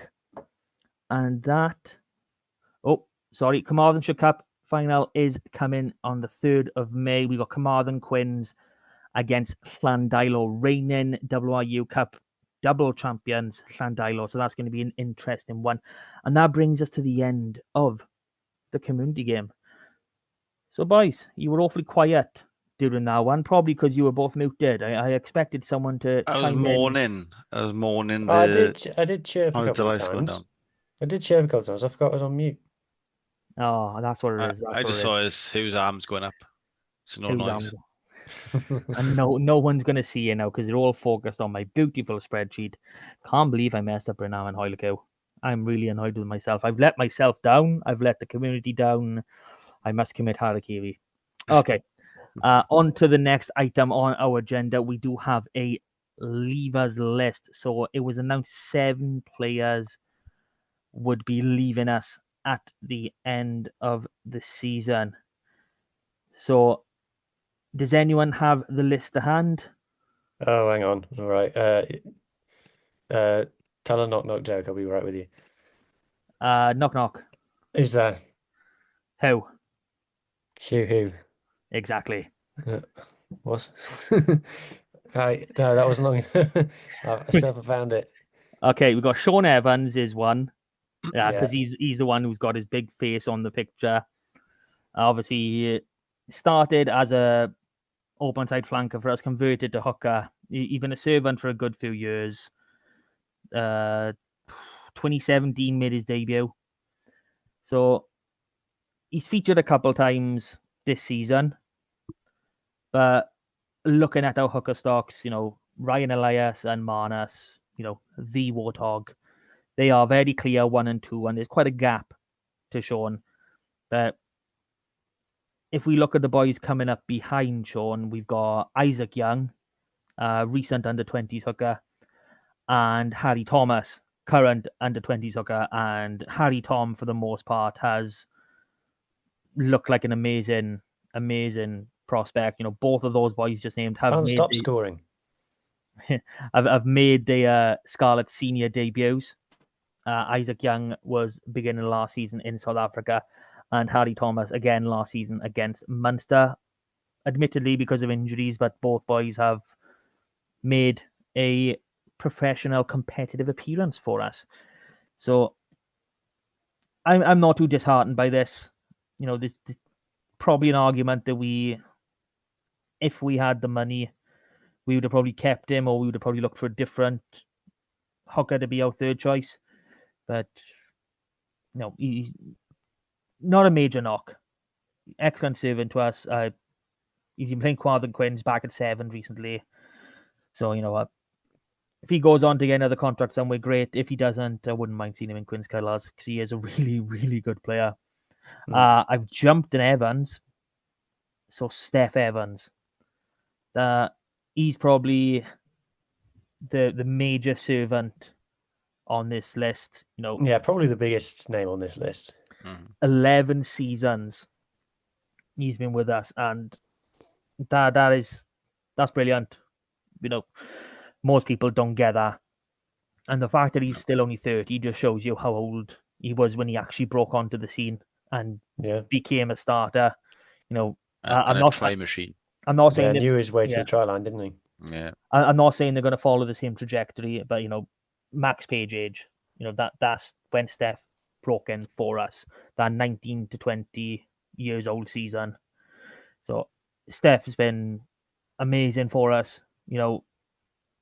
And that, Carmarthenshire Cup final is coming on the 3rd of May. We got Carmarthen Quins against Llandilo, reigning WRU Cup double champions, Llandilo. So that's going to be an interesting one. And that brings us to the end of the community game. So, boys, you were awfully quiet during that one, probably because you were both muted. I expected someone to chime in. I was mourning. I did chirp a how the couple of lights going times. down. I did chirp a couple of times. I forgot I was on mute. Oh, that's what it is. I just saw his arms going up. So no noise. And no one's going to see you now because they're all focused on my beautiful spreadsheet. Can't believe I messed up right now in Hoylecow. I'm really annoyed with myself. I've let myself down. I've let the community down. I must commit harakiri. Okay. On to the next item on our agenda. We do have a leavers list. So it was announced 7 players would be leaving us at the end of the season. So does anyone have the list to hand? Oh, hang on. All right. Tell a knock joke. I'll be right with you. Knock knock. Who's that? Who? Huw. Exactly. What? Right. No, that wasn't long. I still haven't found it. Okay, we've got Sean Evans is one. Yeah. Because he's the one who's got his big face on the picture. Obviously, he started as a open side flanker for us, converted to hooker. He's been a servant for a good few years. 2017 made his debut. So he's featured a couple times this season. But looking at our hooker stocks, Ryan Elias and Marnus, the Warthog, they are very clear 1 and 2, and there's quite a gap to Sean. But if we look at the boys coming up behind Sean, we've got Isaac Young, recent under-20s hooker, and Harry Thomas, current under-20s hooker. And Harry Tom, for the most part, has looked like an amazing prospect. Both of those boys just named have Can't stop scoring. I've made the Scarlets senior debuts. Isaac Young was beginning last season in South Africa, and Harry Thomas again last season against Munster, admittedly because of injuries, but both boys have made a professional competitive appearance for us. So I'm not too disheartened by this. This probably an argument that if we had the money, we would have probably kept him, or we would have probably looked for a different hooker to be our third choice. But he's not a major knock. Excellent servant to us. He's been playing Carmarthen Quins back at 7 recently. So, if he goes on to get another contract somewhere, great. If he doesn't, I wouldn't mind seeing him in Quins colours because he is a really, really good player. I've jumped in Evans. So, Steph Evans. He's probably the major servant on this list. Yeah, probably the biggest name on this list. 11 seasons he's been with us, and that's brilliant. Most people don't get that, and the fact that he's still only 30 just shows you how old he was when he actually broke onto the scene and became a starter. And a try machine. I'm not saying knew his way to the try line, didn't he? Yeah. I'm not saying they're going to follow the same trajectory, but max page age, that's when Steph broke in for us, that 19 to 20 years old season. So Steph has been amazing for us.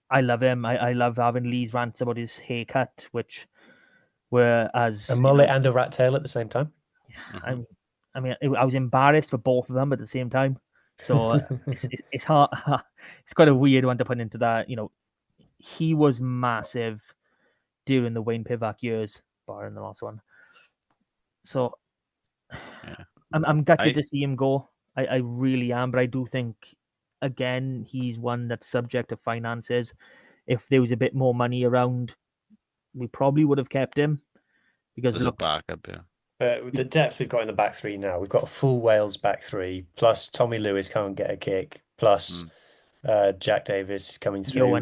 I love him. I love having Lee's rants about his haircut, which were as a mullet and a rat tail at the same time. I was embarrassed for both of them at the same time. So it's hard. It's quite a weird one to put into that. He was massive during the Wayne Pivac years, barring the last one. So I'm gutted to see him go. I really am, but I do think again he's one that's subject to finances. If there was a bit more money around, we probably would have kept him because a backup, the depth we've got in the back three now, we've got a full Wales back three, plus Tommy Lewis can't get a kick, plus Jack Davis coming through. Huw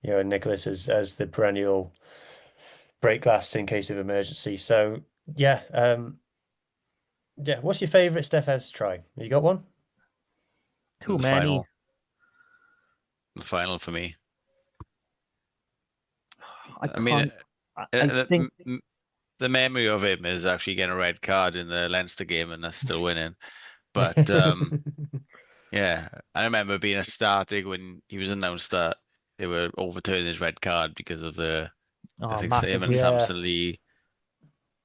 and Nicholas as the perennial break glass in case of emergency. So what's your favourite Steph Evans try? You got one? Too many. The final for me. I think the memory of him is actually getting a red card in the Leinster game and that's still winning. But yeah, I remember being ecstatic when he was announced that they were overturning his red card because of I think Sam and Samson Lee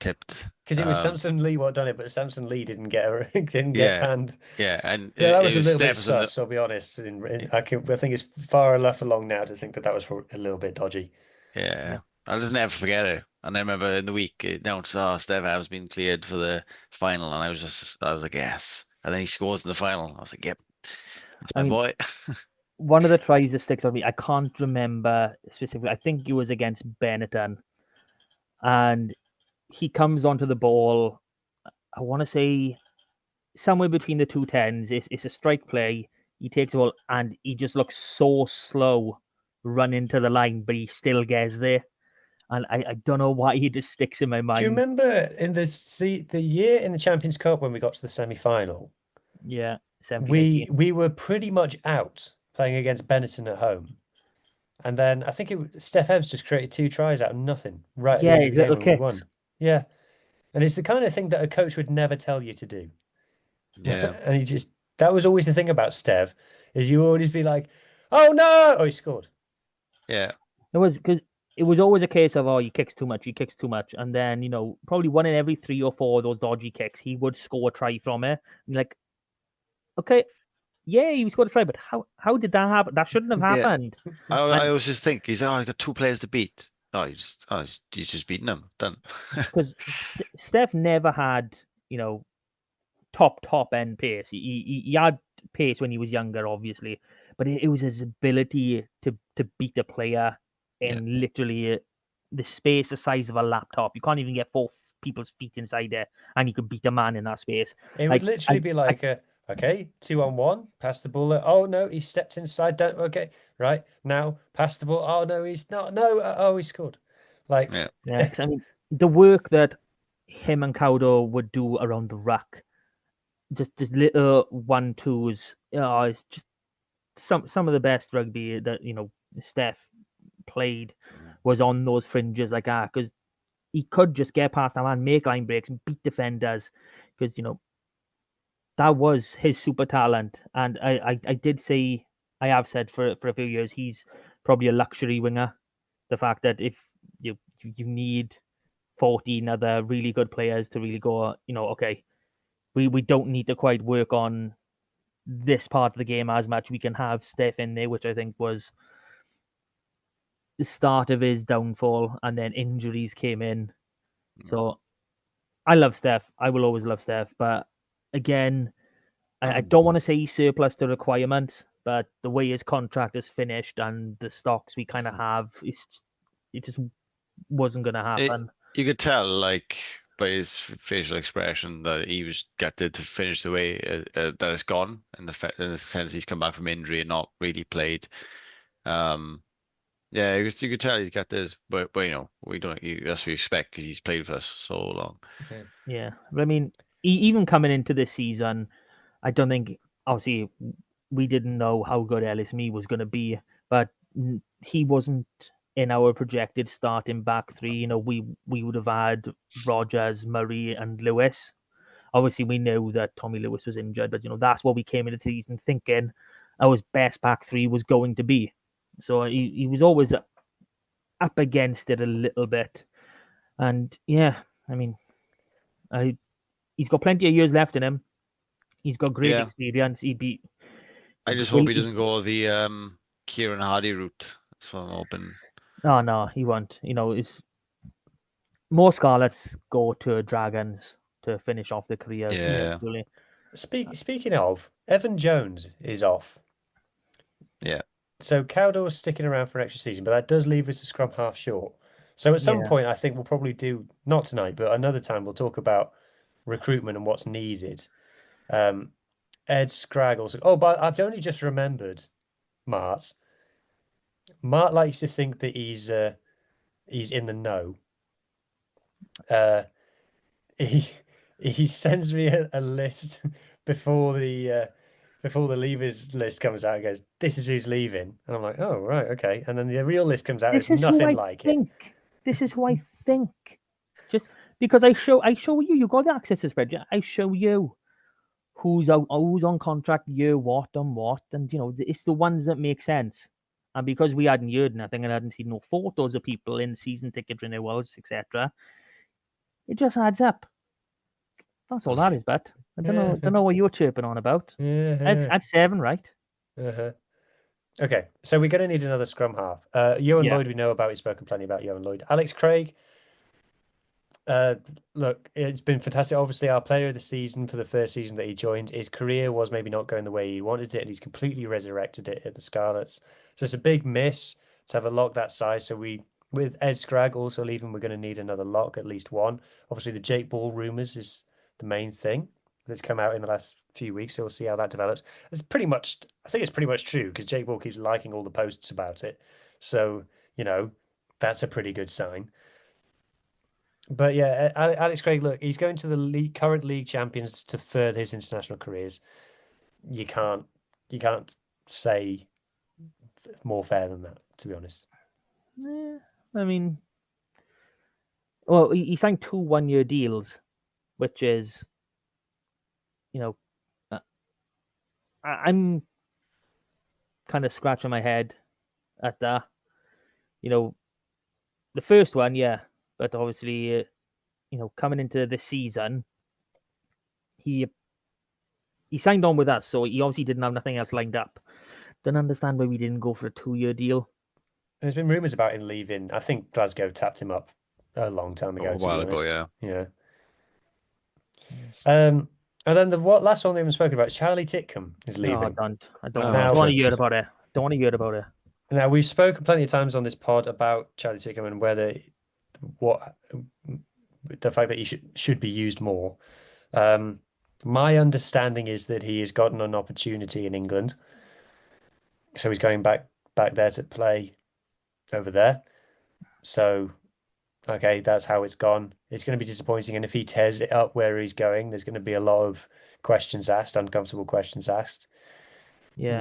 tipped. Because it was Samson Lee what done it, but Samson Lee didn't get banned. Yeah, and that was a little bit sus. I'll be honest. I think it's far enough along now to think that was a little bit dodgy. Yeah, I'll just never forget it. And I remember in the week it announced, Steph has been cleared for the final, and I was like, yes. And then he scores in the final. I was like, yep, that's my boy. One of the tries that sticks out me, I can't remember specifically. I think it was against Benetton, and he comes onto the ball. I want to say somewhere between the 2 10s. It's a strike play. He takes the ball and he just looks so slow running to the line, but he still gets there. And I don't know why he just sticks in my mind. Do you remember in the year in the Champions Cup when we got to the semi-final? Yeah, we were pretty much out playing against Benetton at home. And then I think Steph Evans just created 2 tries out of nothing. Right. Yeah, his little kicks. Yeah. And it's the kind of thing that a coach would never tell you to do. Yeah. And that was always the thing about Steph, is you always be like, oh no! Oh, he scored. Yeah. It was because it was always a case of, he kicks too much. And then, probably 1 in every 3 or 4 of those dodgy kicks, he would score a try from it. And like, okay, yeah, he scored a try, but how did that happen? That shouldn't have happened. I always just think I got 2 players to beat. He's just beating them. Done. Because Steph never had, top end pace. He had pace when he was younger, obviously, but it was his ability to beat a player in literally the space the size of a laptop. You can't even get 4 people's feet inside there, and you could beat a man in that space. It would literally be like okay, 2-on-1, pass the ball. Oh no, he stepped inside. Okay, right now, pass the ball. Oh no, he's not. No, he scored. I mean, the work that him and Cowdo would do around the ruck, just little 1-2s. It's just some of the best rugby that Steph played was on those fringes like that, because he could just get past that man, make line breaks, and beat defenders, because that was his super talent. And I did say, I have said for a few years, he's probably a luxury winger. The fact that if you need 14 other really good players to really go, okay, we don't need to quite work on this part of the game as much. We can have Steph in there, which I think was the start of his downfall, and then injuries came in. So I love Steph. I will always love Steph. But again, I don't want to say he's surplus to requirements, But the way his contract is finished and the stocks we kind of have, it just wasn't going to happen. You could tell, like, by his facial expression that he was gutted to finish the way that it's gone, in the sense he's come back from injury and not really played. Yeah, you could tell he's got this, but you know, that's what we expect because he's played for us so long. Yeah, but I mean, even coming into this season, I don't think, obviously, we didn't know how good Ellis Mee was going to be, but he wasn't in our projected starting back three. You know, we would have had Rogers, Murray, and Lewis. Obviously, we knew that Tommy Lewis was injured, but you know that's what we came into the season thinking our best back three was going to be. So he was always up against it a little bit, and yeah, I mean, he's got plenty of years left in him. He's got great experience. I just hope he doesn't go the Kieran Hardy route. That's what I'm hoping. No, he won't. You know, it's more Scarlets go to Dragons to finish off their careers. Yeah. Speaking of, Evan Jones is off. Yeah. So Cowdell's sticking around for an extra season, but that does leave us a scrum half short. So at some point, I think we'll probably do, not tonight, but another time, we'll talk about recruitment and what's needed. Ed Scragg also. Oh, but I've only just remembered, Mart. Mart likes to think that he's in the know. He sends me a list before the leavers list comes out and goes, "This is who's leaving," and I'm like, "Oh right, okay." And then the real list comes out, it's nothing like it. This is who I think. Just because I show you, you got the access to spreadsheet. I show you who's on contract, year what, and you know it's the ones that make sense. And because we hadn't heard nothing and hadn't seen no photos of people in season ticket renewals, etc., it just adds up. That's all that is, but I don't know what you're chirping on about. That's 7, right? Okay, so we're going to need another scrum half. Huw Lloyd, we know about. We've spoken plenty about Huw Lloyd. Alex Craig. Look, it's been fantastic. Obviously, our player of the season for the first season that he joined. His career was maybe not going the way he wanted it, and he's completely resurrected it at the Scarlets. So it's a big miss to have a lock that size. So with Ed Scragg also leaving, we're going to need another lock, at least one. Obviously, the Jake Ball rumours is the main thing that's come out in the last few weeks. So we'll see how that develops. I think it's pretty much true because Jake Ball keeps liking all the posts about it. So, you know, that's a pretty good sign. But yeah, Alex Craig, look, he's going to the current league champions to further his international careers. You can't say more fair than that, to be honest. Yeah, I mean, well, he signed 2 one-year deals, which is, you know, I'm kind of scratching my head at that. You know, the first one, yeah, but obviously, you know, coming into this season, he signed on with us, so he obviously didn't have nothing else lined up. Don't understand why we didn't go for a 2-year deal. There's been rumours about him leaving. I think Glasgow tapped him up a long time ago. A while ago, yeah. And then the last one they haven't spoken about, Charlie Titcombe is leaving. No, I don't want to hear about it. Don't want to hear about it. Now, we've spoken plenty of times on this pod about Charlie Titcombe and the fact that he should be used more. My understanding is that he has gotten an opportunity in England, so he's going back there to play over there. So, okay, that's how it's gone. It's going to be disappointing, and if he tears it up where he's going, there's going to be a lot of questions asked, uncomfortable questions asked. Yeah,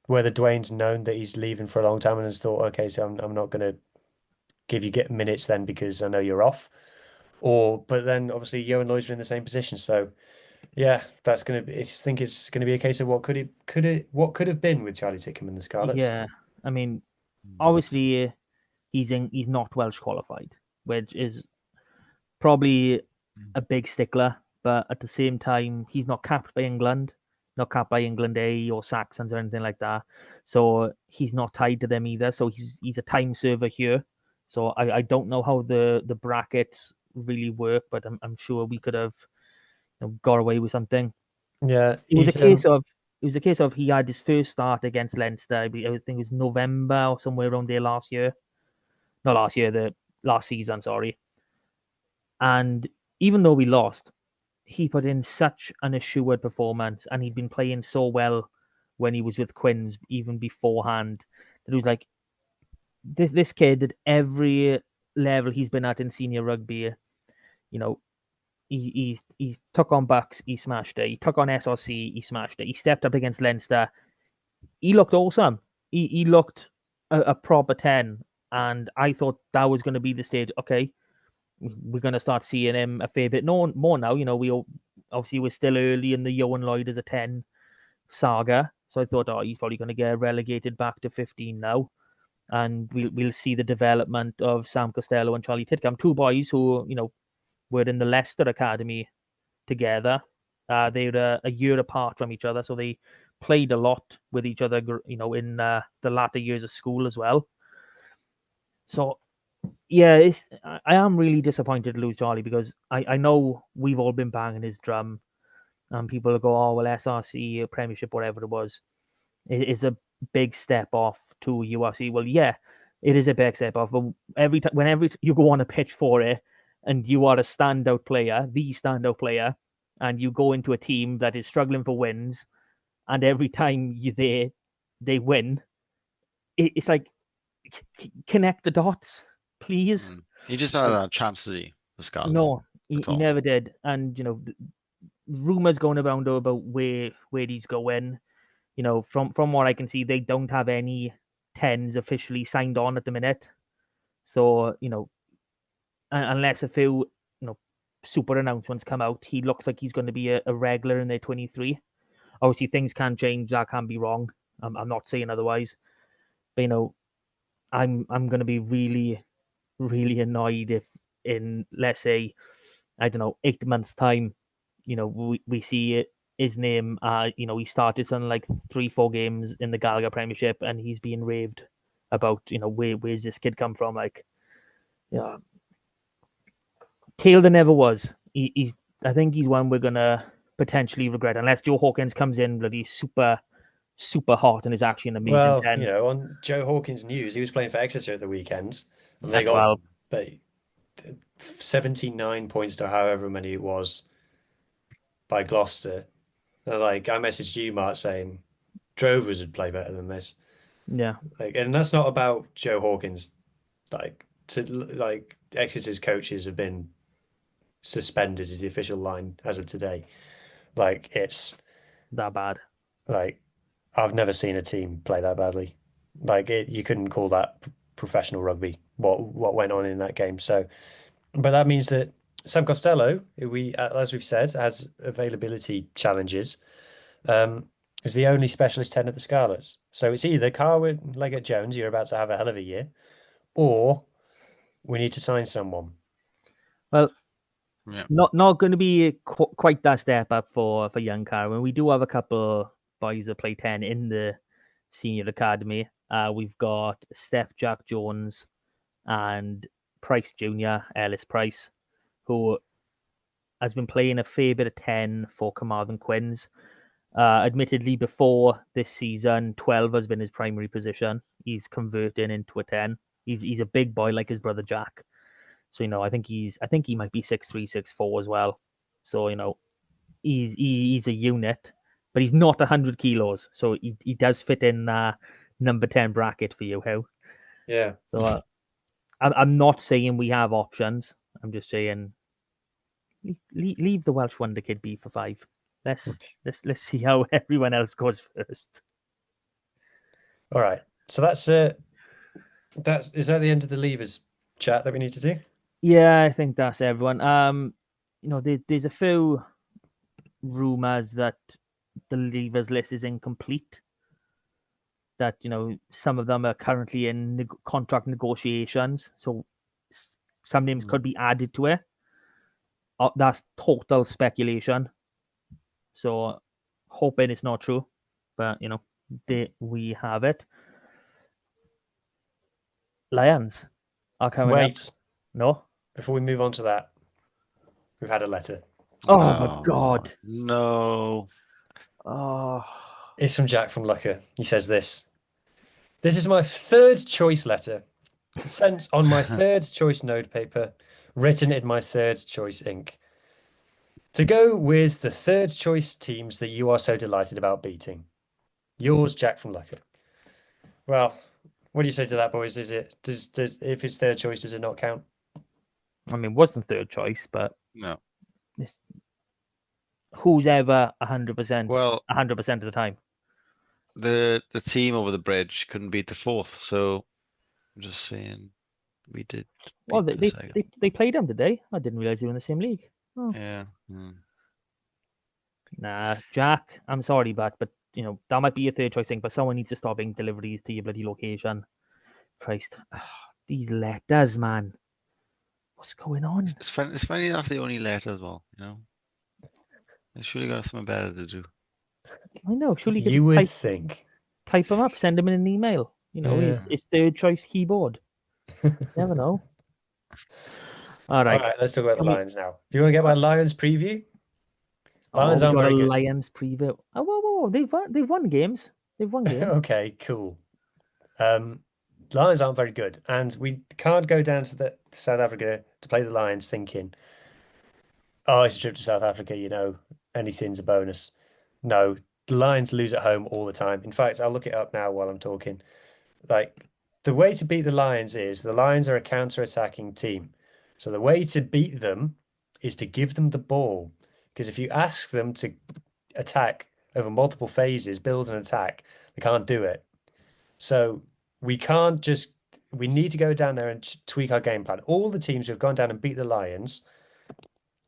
whether Dwayne's known that he's leaving for a long time and has thought, okay, so I'm not going to give you minutes then because I know you're off. But then obviously Huw Lloyd's been in the same position, so yeah, that's going to be. I think it's going to be a case of what could have been with Charlie Titcombe in the Scarlets. Yeah, I mean, obviously he's not Welsh qualified, which is probably a big stickler. But at the same time, he's not capped by England, not capped by England A or Saxons or anything like that. So he's not tied to them either. So he's a time server here. So I don't know how the brackets really work, but I'm sure we could have got away with something. Yeah, it was was a case of he had his first start against Leinster. I think it was November or somewhere around there last year. Not last year, the last season, sorry. And even though we lost, he put in such an assured performance, and he'd been playing so well when he was with Quins even beforehand that it was like this kid at every level he's been at in senior rugby, you know, he took on Bucks, he smashed it. He took on SRC, he smashed it. He stepped up against Leinster. He looked awesome. He looked a proper 10, and I thought that was going to be the stage. Okay, we're going to start seeing him a fair bit more now. We obviously we're still early in the Huw and Lloyd as a 10 saga, so I thought, he's probably going to get relegated back to 15 now, and we'll see the development of Sam Costelow and Charlie Titcombe, two boys who were in the Leicester academy together. They were a year apart from each other, so they played a lot with each other, in the latter years of school as well. So, yeah, I am really disappointed to lose Charlie, because I know we've all been banging his drum, and people will go, well, SRC, Premiership, whatever it was, it is a big step off to URC. Well, yeah, it is a big step off, but whenever you go on a pitch for it, and you are the standout player, and you go into a team that is struggling for wins, and every time you're there, they win. It's like, connect the dots, please. He just had a chance, did he? The Scarlets. No, he never did. And rumors going around about where he's going. From what I can see, they don't have any 10s officially signed on at the minute. So unless a few super announcements come out, he looks like he's going to be a regular in their 23. Obviously, things can change. That can be wrong. I'm not saying otherwise. But I'm going to be really, really annoyed if in, let's say, I don't know, 8 months' time, we see his name. He started something like 3-4 games in the Gallagher Premiership, and he's being raved about. Where's this kid come from? Like, yeah. Tale there never was. I think he's one we're gonna potentially regret, unless Joe Hawkins comes in bloody super hot and is actually an amazing 10. On Joe Hawkins' news, he was playing for Exeter at the weekend, and they got 79 points to however many it was by Gloucester. And I messaged you, Mark, saying Drovers would play better than this. Yeah, and that's not about Joe Hawkins. Exeter's coaches have been suspended is the official line as of today. It's that bad. I've never seen a team play that badly. You couldn't call that professional rugby. What went on in that game? So, but that means that Sam Costelow, who as we've said, has availability challenges, is the only specialist 10 at the Scarlets. So it's either Carwyn, Leggett Jones, you're about to have a hell of a year, or we need to sign someone. Well, not going to be quite that step up for young Carwyn. We do have a couple boys that play 10 in the senior academy. We've got Steph Jack Jones and Price Jr., Ellis Price, who has been playing a fair bit of 10 for Carmarthen Quins. Admittedly, before this season, 12 has been his primary position. He's converting into a 10. He's a big boy like his brother Jack. So, I think he might be 6'3", 6'4" as well. So, he's a unit, but he's not 100 kilos. So he does fit in number 10 bracket for you, Huw. Yeah. So I'm not saying we have options. I'm just saying leave the Welsh Wonder Kid be for 5. Let's see how everyone else goes first. All right. So is that the end of the Leavers chat that we need to do? Yeah, I think that's everyone. There's a few rumors that the Leavers list is incomplete. That some of them are currently in contract negotiations, so some names could be added to it. That's total speculation. So hoping it's not true, but we have it. Lions are coming up. No. Before we move on to that, we've had a letter. Oh my God! No. Oh, It's from Jack from Lucker. He says this. This is my third choice letter, sent on my third choice notepaper, written in my third choice ink. To go with the third choice teams that you are so delighted about beating. Yours, Jack from Lucker. Well, what do you say to that, boys? Is it does if it's third choice, does it not count? I mean, wasn't third choice, but No. who's ever 100%, Well, 100% of the time? the team over the bridge couldn't beat the fourth, so I'm just saying we did Well, beat the second. they played them today. I didn't realize they were in the same league. Oh. Yeah. Nah, Jack, I'm sorry, but that might be your third choice thing, but someone needs to stop being deliveries to your bloody location. Christ, these letters, man. What's going on? It's funny enough they only let as well, They surely got something better to do. I know. Surely you could You just would think. type them up, send them in an email. His third choice keyboard. Never know. All right. All right, let's talk about the Lions now. Do you want to get my Lions preview? Lions we aren't got very a good. Lions preview. Oh, whoa. They've won games. They've won games. Okay, cool. Lions aren't very good, and we can't go down to South Africa to play the Lions thinking, oh, it's a trip to South Africa, anything's a bonus. No, the Lions lose at home all the time. In fact, I'll look it up now while I'm talking. Like, the way to beat the Lions is the Lions are a counter-attacking team. So the way to beat them is to give them the ball. Because if you ask them to attack over multiple phases, build an attack, they can't do it. So we need to go down there and tweak our game plan. All the teams who have gone down and beat the Lions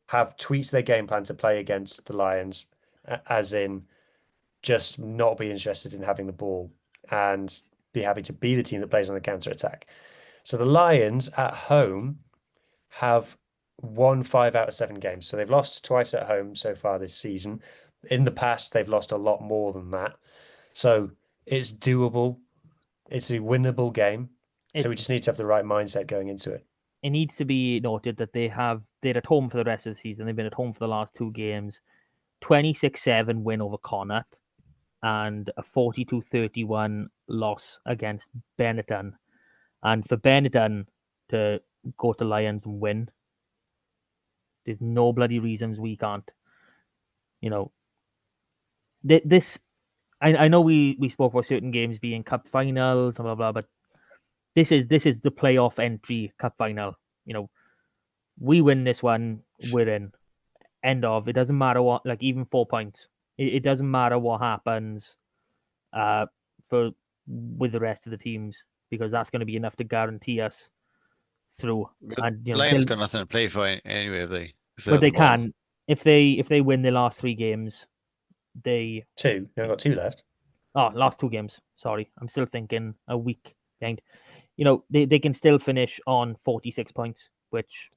have tweaked their game plan to play against the Lions, as in just not be interested in having the ball and be happy to be the team that plays on the counter attack. So the Lions at home have won 5 out of 7 games. So they've lost twice at home so far this season. In the past, they've lost a lot more than that. So it's doable. It's a winnable game. So we just need to have the right mindset going into it. It needs to be noted that they're at home for the rest of the season. They've been at home for the last 2 games. 26-7 win over Connacht and a 42-31 loss against Benetton. And for Benetton to go to Lions and win, there's no bloody reasons we can't. This I know we spoke about certain games being cup finals, blah blah, but this is the playoff entry cup final. We win this one, we're in. End of. It doesn't matter what, like even 4 points. It doesn't matter what happens with the rest of the teams, because that's going to be enough to guarantee us through. And Lions got nothing to play for anyway, have they? But they can if they win the last 3 games. They've got 2 left. Oh, last 2 games. Sorry, I'm still thinking a week behind. They can still finish on 46 points, which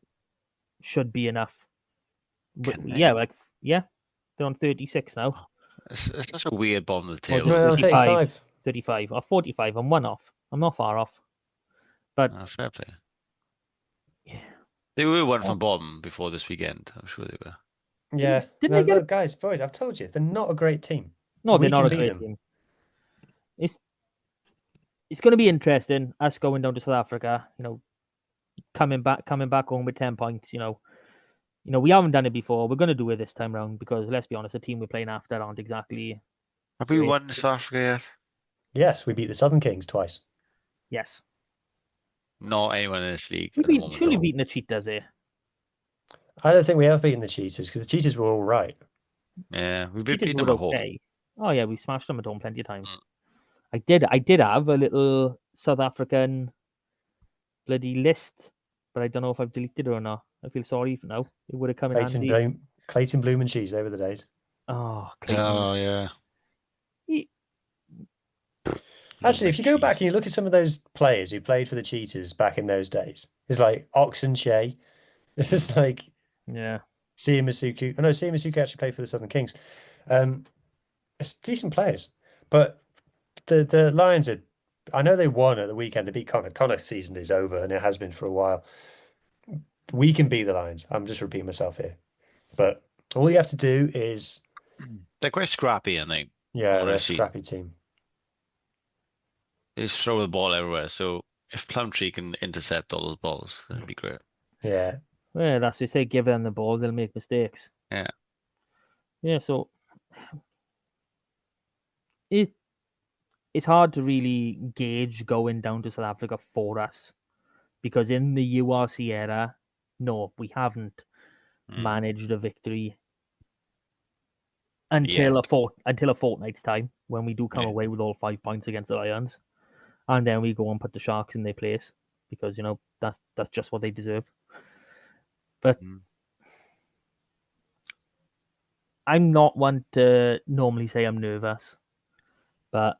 should be enough. Yeah, they're on 36 now. It's such a weird bottom of the table. 35 or 45. I'm 1 off. I'm not far off. But fair play. Yeah, they were 1 from bottom before this weekend. I'm sure they were. Yeah. Look, guys, boys, I've told you, they're not a great team. No, they're not a great team. It's going to be interesting, us going down to South Africa, coming back home with 10 points, we haven't done it before. We're going to do it this time round because, let's be honest, the team we're playing after aren't exactly... Have we won South Africa yet? Yes, we beat the Southern Kings twice. Yes. Not anyone in this league. Surely beating the Cheetahs here. I don't think we have beaten the Cheetahs because the Cheetahs were all right. Yeah, we've been beating them at home. Oh yeah, we smashed them at home plenty of times. I did have a little South African bloody list, but I don't know if I've deleted it or not. I feel sorry for now. It would have come in handy. Clayton Bloom and Cheese over the days. Oh, Clayton. Oh yeah. Actually, if you go back and you look at some of those players who played for the Cheetahs back in those days, it's like Oxenshea. It's like Sia Masuku. Oh no, Sia Masuku actually played for the Southern Kings. It's decent players, but the Lions are. I know they won at the weekend. They beat Connacht. Connacht's season is over, and it has been for a while. We can beat the Lions. I'm just repeating myself here, but all you have to do is. They're quite scrappy, I think. Yeah, on they're a a sheet. scrappy team. They just throw the ball everywhere. So if Plumtree can intercept all those balls, that'd be great. Yeah. Well, that's what we say. Give them the ball, they'll make mistakes. Yeah. Yeah, so it's hard to really gauge going down to South Africa for us because in the URC era, no, we haven't managed a victory until Yet. until a fortnight's time when we do come Yeah. away with all 5 points against the Lions, and then we go and put the Sharks in their place because that's just what they deserve. But Mm. I'm not one to normally say I'm nervous, but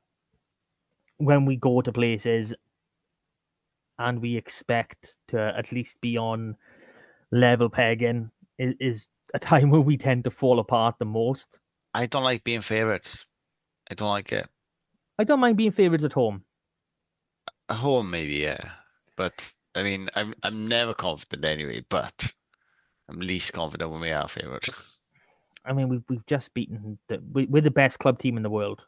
when we go to places and we expect to at least be on level pegging, is a time where we tend to fall apart the most. I don't like being favourites. I don't like it. I don't mind being favourites at home. At home, maybe, yeah. But I mean, I'm never confident anyway. But I'm least confident when we are favourites. I mean, we've just beaten we're the best club team in the world.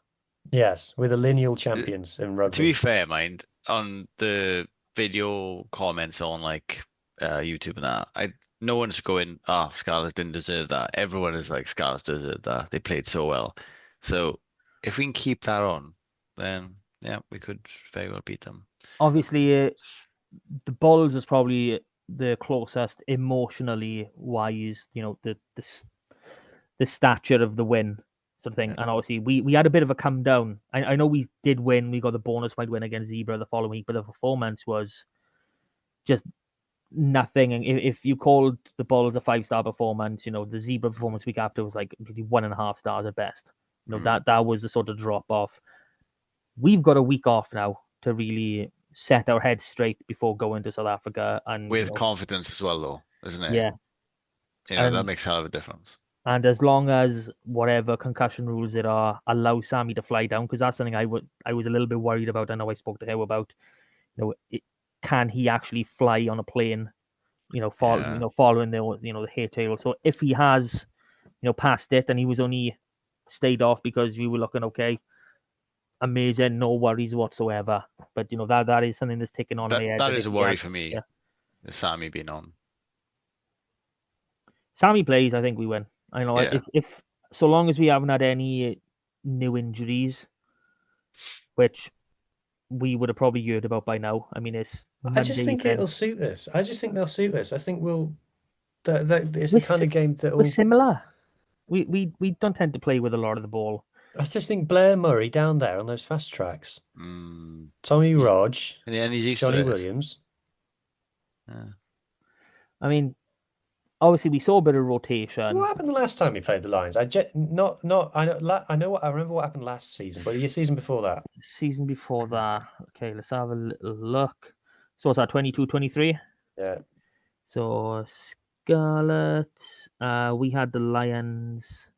Yes, we're the lineal champions in To be rugby. fair, mind on the video comments on like YouTube and that, no one's going, "Oh, Scarlets didn't deserve that." Everyone is like, "Scarlets deserved that. They played so well." So if we can keep that on, then yeah, we could very well beat them. Obviously, the Bulls is probably the closest emotionally wise. The stature of the win sort of thing. Yeah. And obviously, we had a bit of a come down. I know we did win. We got the bonus point win against Zebra the following week, but the performance was just nothing. And if you called the Bulls a 5-star performance, the Zebra performance week after was like 1.5 stars at best. That was the sort of drop off. We've got a week off now to really set our heads straight before going to South Africa, and With confidence as well, though, isn't it? yeah, That makes a hell of a difference. and as long as whatever concussion rules there are allow Sammy to fly down, because that's something I was a little bit worried about. I know I spoke to him about, can he actually fly on a plane? Following the hair tail. So if he has, passed it and he was only stayed off because we were looking okay, amazing, no worries whatsoever. But that is something that's taken on my head. That is a worry for me. Yeah. The Sammy being on. Sammy plays, I think we win. I know if so long as we haven't had any new injuries, which we would have probably heard about by now. I mean, it's Monday I just think evening. it'll suit us. I just think they'll suit us. I think it's We're the kind of game that We're will. similar. We don't tend to play with a lot of the ball. I just think Blair Murray down there on those fast tracks. Tommy He's- Rog, And he's used Johnny to it. Williams. Yeah. I mean, obviously we saw a bit of rotation. What happened the last time he played the Lions? I remember what happened last season, but the season before that. Season before that. Okay, let's have a little look. So it's that 22-23? Yeah. So Scarlets. We had the Lions.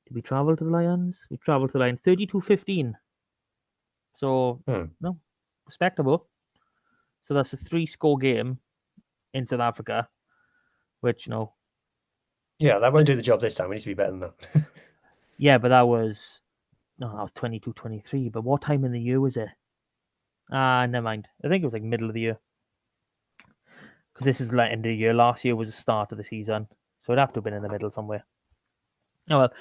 Did we travel to the Lions? We traveled to the Lions 32-15. So no, respectable. So that's a 3-score game in South Africa, which Yeah, that won't do the job this time. We need to be better than that. yeah, but that was 22-23. But what time in the year was it? Never mind. I think it was like middle of the year. Because this is like end of the year. Last year was the start of the season. So it'd have to have been in the middle somewhere. Oh well.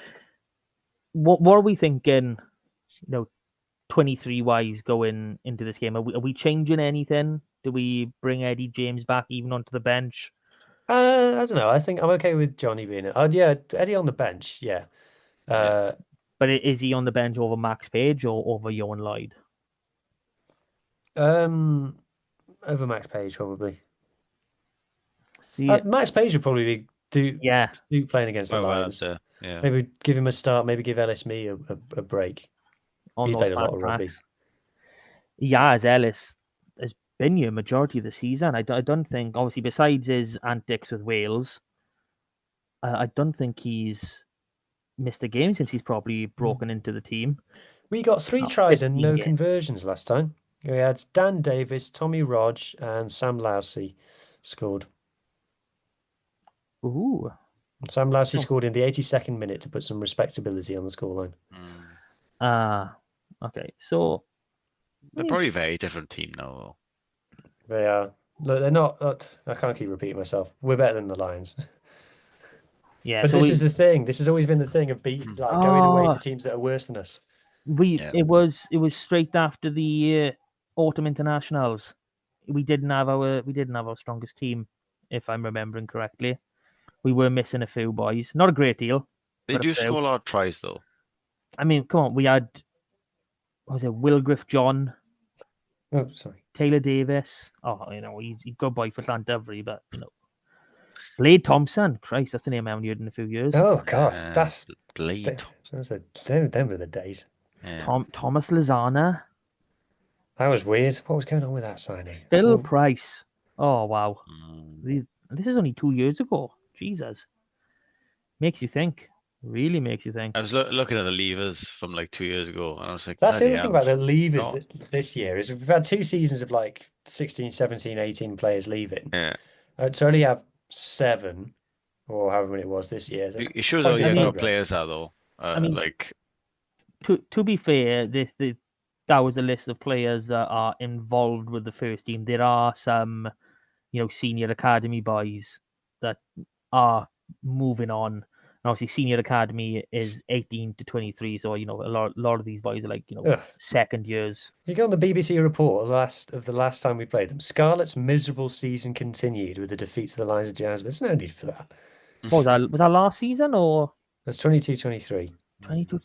What are we thinking, 23 wise going into this game? Are we changing anything? Do we bring Eddie James back even onto the bench? I don't know. I think I'm okay with Johnny being it. Yeah, Eddie on the bench. Yeah. But is he on the bench over Max Page or over Johan Lloyd? Over Max Page probably. See, Max Page would probably be playing against the Lions. Yeah. Maybe give him a start. Maybe give Ellis Me a break. He's played a lot of rugby. Yeah, as Ellis has been here majority of the season. I don't think, obviously, besides his antics with Wales, I don't think he's missed a game since he's probably broken into the team. We got 3 tries and no conversions last time. We had Dan Davis, Tommy Rog, and Sam Lousy scored. Ooh. Sam Lousy scored in the 82nd minute to put some respectability on the scoreline. Okay. So They're probably a very different team now. They are. Look, they're not. I can't keep repeating myself. We're better than the Lions. yeah. But So this is the thing. This has always been the thing of going away to teams that are worse than us. Yeah. It was straight after the autumn internationals. We didn't have our strongest team, if I'm remembering correctly. We were missing a few boys. Not a great deal. They but a do few. score a lot of tries though. I mean, come on. We had, what was it, Wilgriff John, Oh, sorry. Taylor Davis. Oh, he's a good boy for Llantyfri, but Blade Thompson. Christ, that's the name I haven't heard in a few years. Oh God, that's Blade. them were the days. Yeah. Thomas Lozana. That was weird. What was going on with that signing? Bill Price. Oh wow. Mm. This is only 2 years ago. Jesus. Makes you think. Really makes you think. I was looking at the Leavers from like 2 years ago, and I was like, That's the bloody other thing hell. about the Leavers God. this year is we've had 2 seasons of like 16, 17, 18 players leaving. Yeah. To only have 7 or however many it was this year. That's It shows quite how good young our progress. players are though. I mean, Like, to be fair, that was a list of players that are involved with the first team. There are some, senior academy boys that are moving on. And obviously, senior academy is 18 to 23, so a lot of these boys are like Ugh. second years. You go on the BBC report of the last time we played them. Scarlets' miserable season continued with the defeat to the Lions of Jasmine. There's no need for that. What was that? Was that last season or That's 22-23. 22?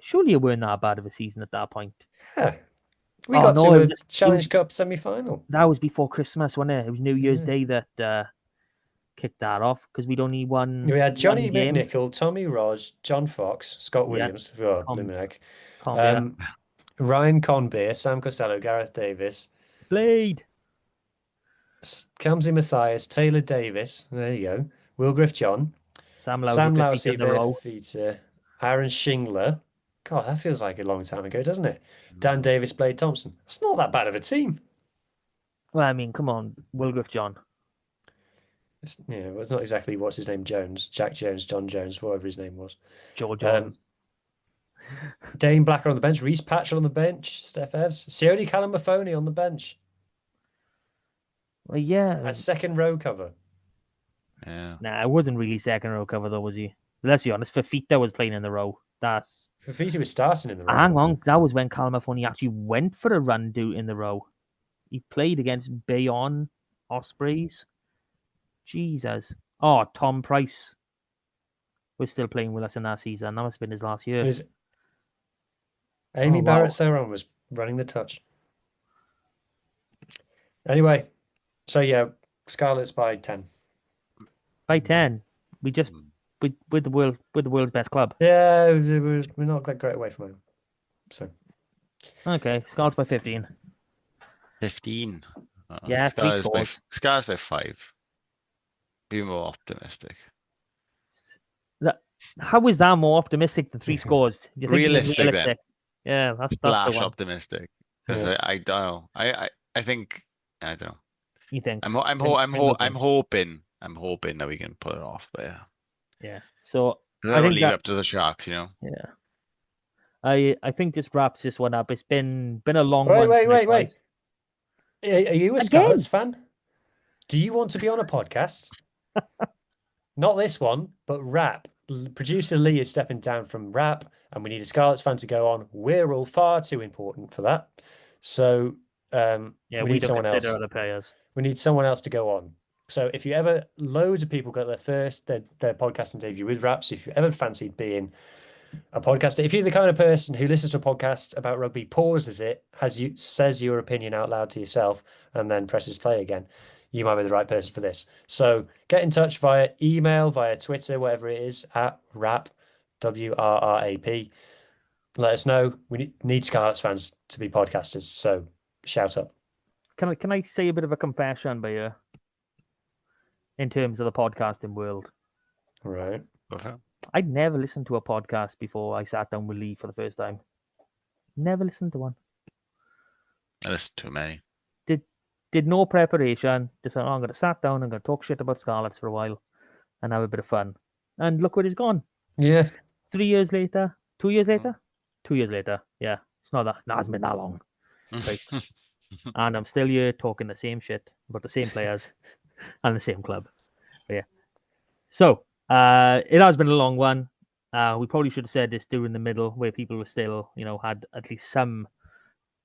Surely it weren't that bad of a season at that point. Yeah. We Oh, got no, to it a was just- Challenge Cup semi-final. That was before Christmas, wasn't it? It was New Year's Yeah. Day that kicked that off because we'd only won. We had Johnny one game. McNichol, Tommy Rog, John Fox, Scott Yeah. Williams, oh, Com- Luminac, Conbeer. Ryan Conbeer, Sam Costelow, Gareth Davis, Blade. Kamsi Matthias, Taylor Davis, there you go, Wilgriff John, Sam Sam Lousy, in a row. Verfeita, Aaron Shingler. God, that feels like a long time ago, doesn't it? Dan Davis, Blade Thompson. It's not that bad of a team. Well, I mean, come on, Wilgriff John. Well, it's not exactly what's his name, Jones, Jack Jones, John Jones, whatever his name was. Joe Jones. Dane Blacker on the bench, Reece Patchell on the bench, Steph Evans, Sione Calamafoni on the bench. Well, yeah. A second row cover. yeah. Nah, it wasn't really second row cover though, was he? Let's be honest, Fafita was playing in the row. Fafita was starting in the row. Hang on, that was when Calamafoni actually went for a run in the row. He played against Bayonne Ospreys. Jesus. Oh, Tom Price was still playing with us in that season. That must have been his last year. Amy Oh, Barrett wow. Theron was running the touch. Anyway, so yeah, Scarlets by 10. By 10. We just with the world's best club. Yeah, we're not that great away from home. So Okay, Scarlets by 15. 15. Yeah, 3 scores. Scars by 5. Be more optimistic. How is that more optimistic than 3 scores? Do you think Realistic, it's then. Yeah, that's the Splash one. optimistic. Because Yeah. I don't know. I think I don't know. You think? I'm hoping that we can pull it off. But yeah. Yeah. So I I don't think leave that- it up to the Sharks, yeah. I think this wraps this one up. It's been a long one. Wait. tonight, guys. Are you a Again? Scarlets fan? Do you want to be on a podcast? Not this one, but Rap. Producer Lee is stepping down from Rap, and we need a Scarlets fan to go on. We're all far too important for that. So Yeah, we need don't someone else. consider other players. We need someone else to go on. So if you ever, loads of people got their podcasting debut with Rap. So if you ever fancied being a podcaster, if you're the kind of person who listens to a podcast about rugby, pauses it, says your opinion out loud to yourself, and then presses play again, you might be the right person for this. So get in touch via email, via Twitter, whatever it is, at Rap, WRRAP. Let us know. We need Scarlets fans to be podcasters. So shout up. Can I say a bit of a confession by you in terms of the podcasting world? All right. Okay. I'd never listened to a podcast before I sat down with Lee for the first time. Never listened to one. I listen to many. Did no preparation. Just said, I'm going to sat down. I'm going to talk shit about Scarlets for a while and have a bit of fun. And look where it's gone. Yeah. 3 years later, 2 years later, 2 years later. Yeah, it's not that. No, it hasn't been that long. Christ. And I'm still here talking the same shit about the same players and the same club. But yeah. So it has been a long one. We probably should have said this during the middle, where people were still, had at least some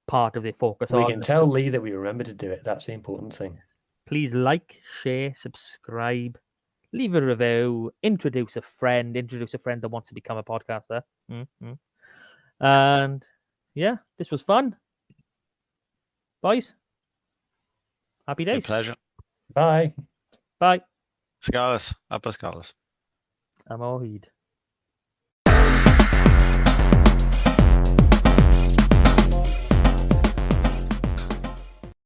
part of their focus We on. can tell Lee that we remember to do it. That's the important thing. Please like, share, subscribe, leave a review, introduce a friend that wants to become a podcaster. And yeah, this was fun. Boys, happy Good days. pleasure. Bye. Bye. Scarlets. Up Scarlets. I'm all heed.